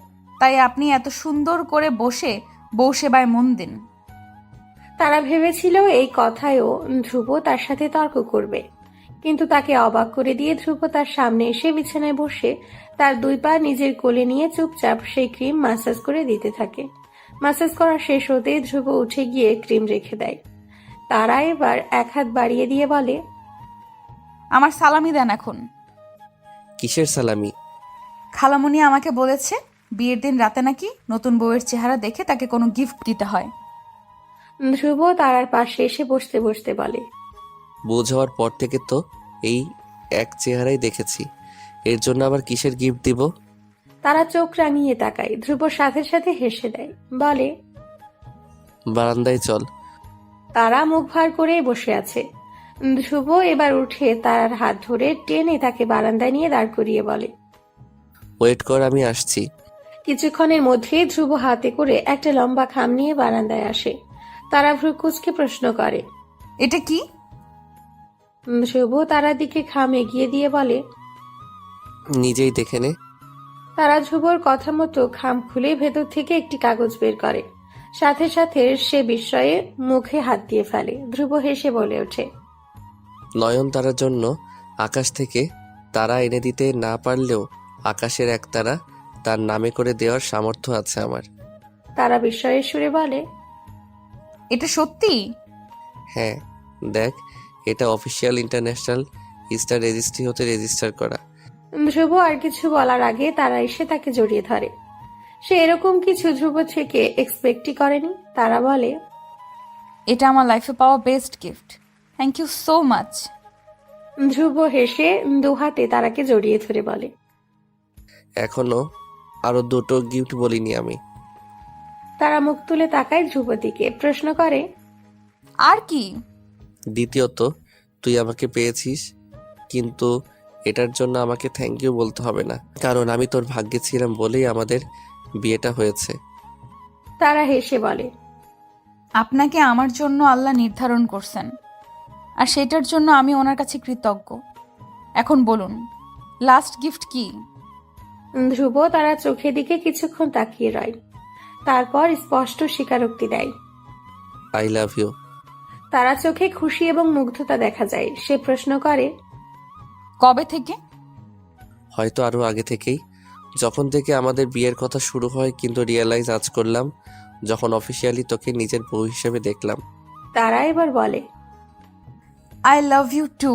S4: তাই আপনি এত সুন্দর করে বসে বউ সেবায় মন দিন।
S1: তারা ভেবেছিল এই কথায়ও ধ্রুব তার সাথে তর্ক করবে, কিন্তু তাকে অবাক করে দিয়ে ধ্রুব তার সামনে এসে বিছানায় বসে তার 2 পা নিজের কোলে নিয়ে চুপচাপ সেই ক্রিম মাসাজ করে দিতে থাকে। মাসাজ করা শেষ হতেই ধ্রুব উঠে গিয়ে ক্রিম রেখে দেয়। তারা এবার 1 হাত বাড়িয়ে দিয়ে বলে।
S4: আমার সালামি দেন এখন।
S6: কিসের সালামি?
S4: খালামুনি আমাকে বলেছে বিয়ের দিন রাতে নাকি নতুন বউয়ের চেহারা দেখে তাকে কোনো গিফট দিতে হয়।
S1: ধ্রুব তারার পাশে এসে বসতে বসতে বলে।
S6: বুঝ হওয়ার পর থেকে তো এই এক চেহারাই দেখেছি, এর জন্য আবার কিসের গিফট দিব?
S1: তারা চোখ রাঙিয়ে তাকায়। ধ্রুব সাথে সাথে হেসে দেয়, বলে।
S6: বারান্দায় চল।
S1: তারা মুখ ভার করে বসে আছে। ধ্রুব এবার উঠে তারার হাত ধরে টেনে তাকে বারান্দায় নিয়ে দাঁড় করিয়ে বলে।
S6: ওয়েট কর, আমি আসছি।
S1: কিছুক্ষণের মধ্যে ধ্রুব হাতে করে একটা লম্বা খাম নিয়ে বারান্দায় আসে। তারা ভ্রু কুঁচকে প্রশ্ন করে।
S4: এটা কি?
S1: ধ্রুব তারার দিকে খাম এগিয়ে দিয়ে বলে।
S6: নিজেই দেখে নে।
S1: তারা ধ্রুবর কথা মতো খাম খুলে ভেতর থেকে একটি কাগজ বের করে। সাথে সাথে সে বিস্ময়ে মুখে হাত দিয়ে ফেলে। ধ্রুব হেসে বলে ওঠে।
S6: নয়নতারার জন্য আকাশ থেকে তারা এনে দিতে না পারলেও আকাশের এক তারা তার নামে করে দেওয়ার সামর্থ্য আছে আমার।
S1: তারা বিস্ময়ের সুরে বলে।
S4: এটা সত্যি?
S6: হ্যাঁ, দেখ, এটা অফিসিয়াল ইন্টারন্যাশনাল স্টার রেজিস্ট্রি হতে রেজিস্টার করা।
S1: ধ্রুব আর কিছু বলার আগে তারা এসে তাকে জড়িয়ে ধরে। সে এরকম কিছু ধ্রুব থেকে এক্সপেক্টই করেনি। তারা বলে।
S4: এটা আমার লাইফে পাওয়া best gift, thank you so much.
S1: Dhruv হেসে 2 হাতে তারাকে জড়িয়ে ধরে বলে।
S6: এখনো আরো 2টো গিফট বলিনি আমি।
S1: তারা মুখ তুলে তাকায় ধ্রুব দিকে, প্রশ্ন করে।
S4: আর কি?
S6: দ্বিতীয়ত, তুই আমাকে পেয়েছিস, কিন্তু এটার জন্য আমাকে থ্যাংক ইউ বলতে হবে না, কারণ আমি তোর ভাগ্যে ছিলাম বলেই আমাদের বিয়েটা হয়েছে।
S1: তারা হেসে বলে,
S4: আপনাকে আমার জন্য আল্লাহ নির্ধারণ করছেন, আর সেটার জন্য আমি ওনার কাছে কৃতজ্ঞ। এখন বলুন, লাস্ট গিফট কি?
S1: ধ্রুব তারা চোখের দিকে কিছুক্ষণ তাকিয়ে রয়, তারপর স্পষ্ট স্বীকারোক্তি দেয়।
S6: I love you.
S1: তারা চোখে খুশি এবং মুগ্ধতা দেখা যায়। সে প্রশ্ন করে,
S4: কবে থেকে?
S6: হয়তো আরো আগে থেকেই, যখন থেকে আমাদের বিয়ের কথা শুরু হয়, কিন্তু রিয়েলাইজ আজ করলাম যখন অফিসিয়ালি তোকে নিজের বউ হিসেবে দেখলাম।
S1: তারা এবার বলে,
S4: আই লাভ ইউ টু।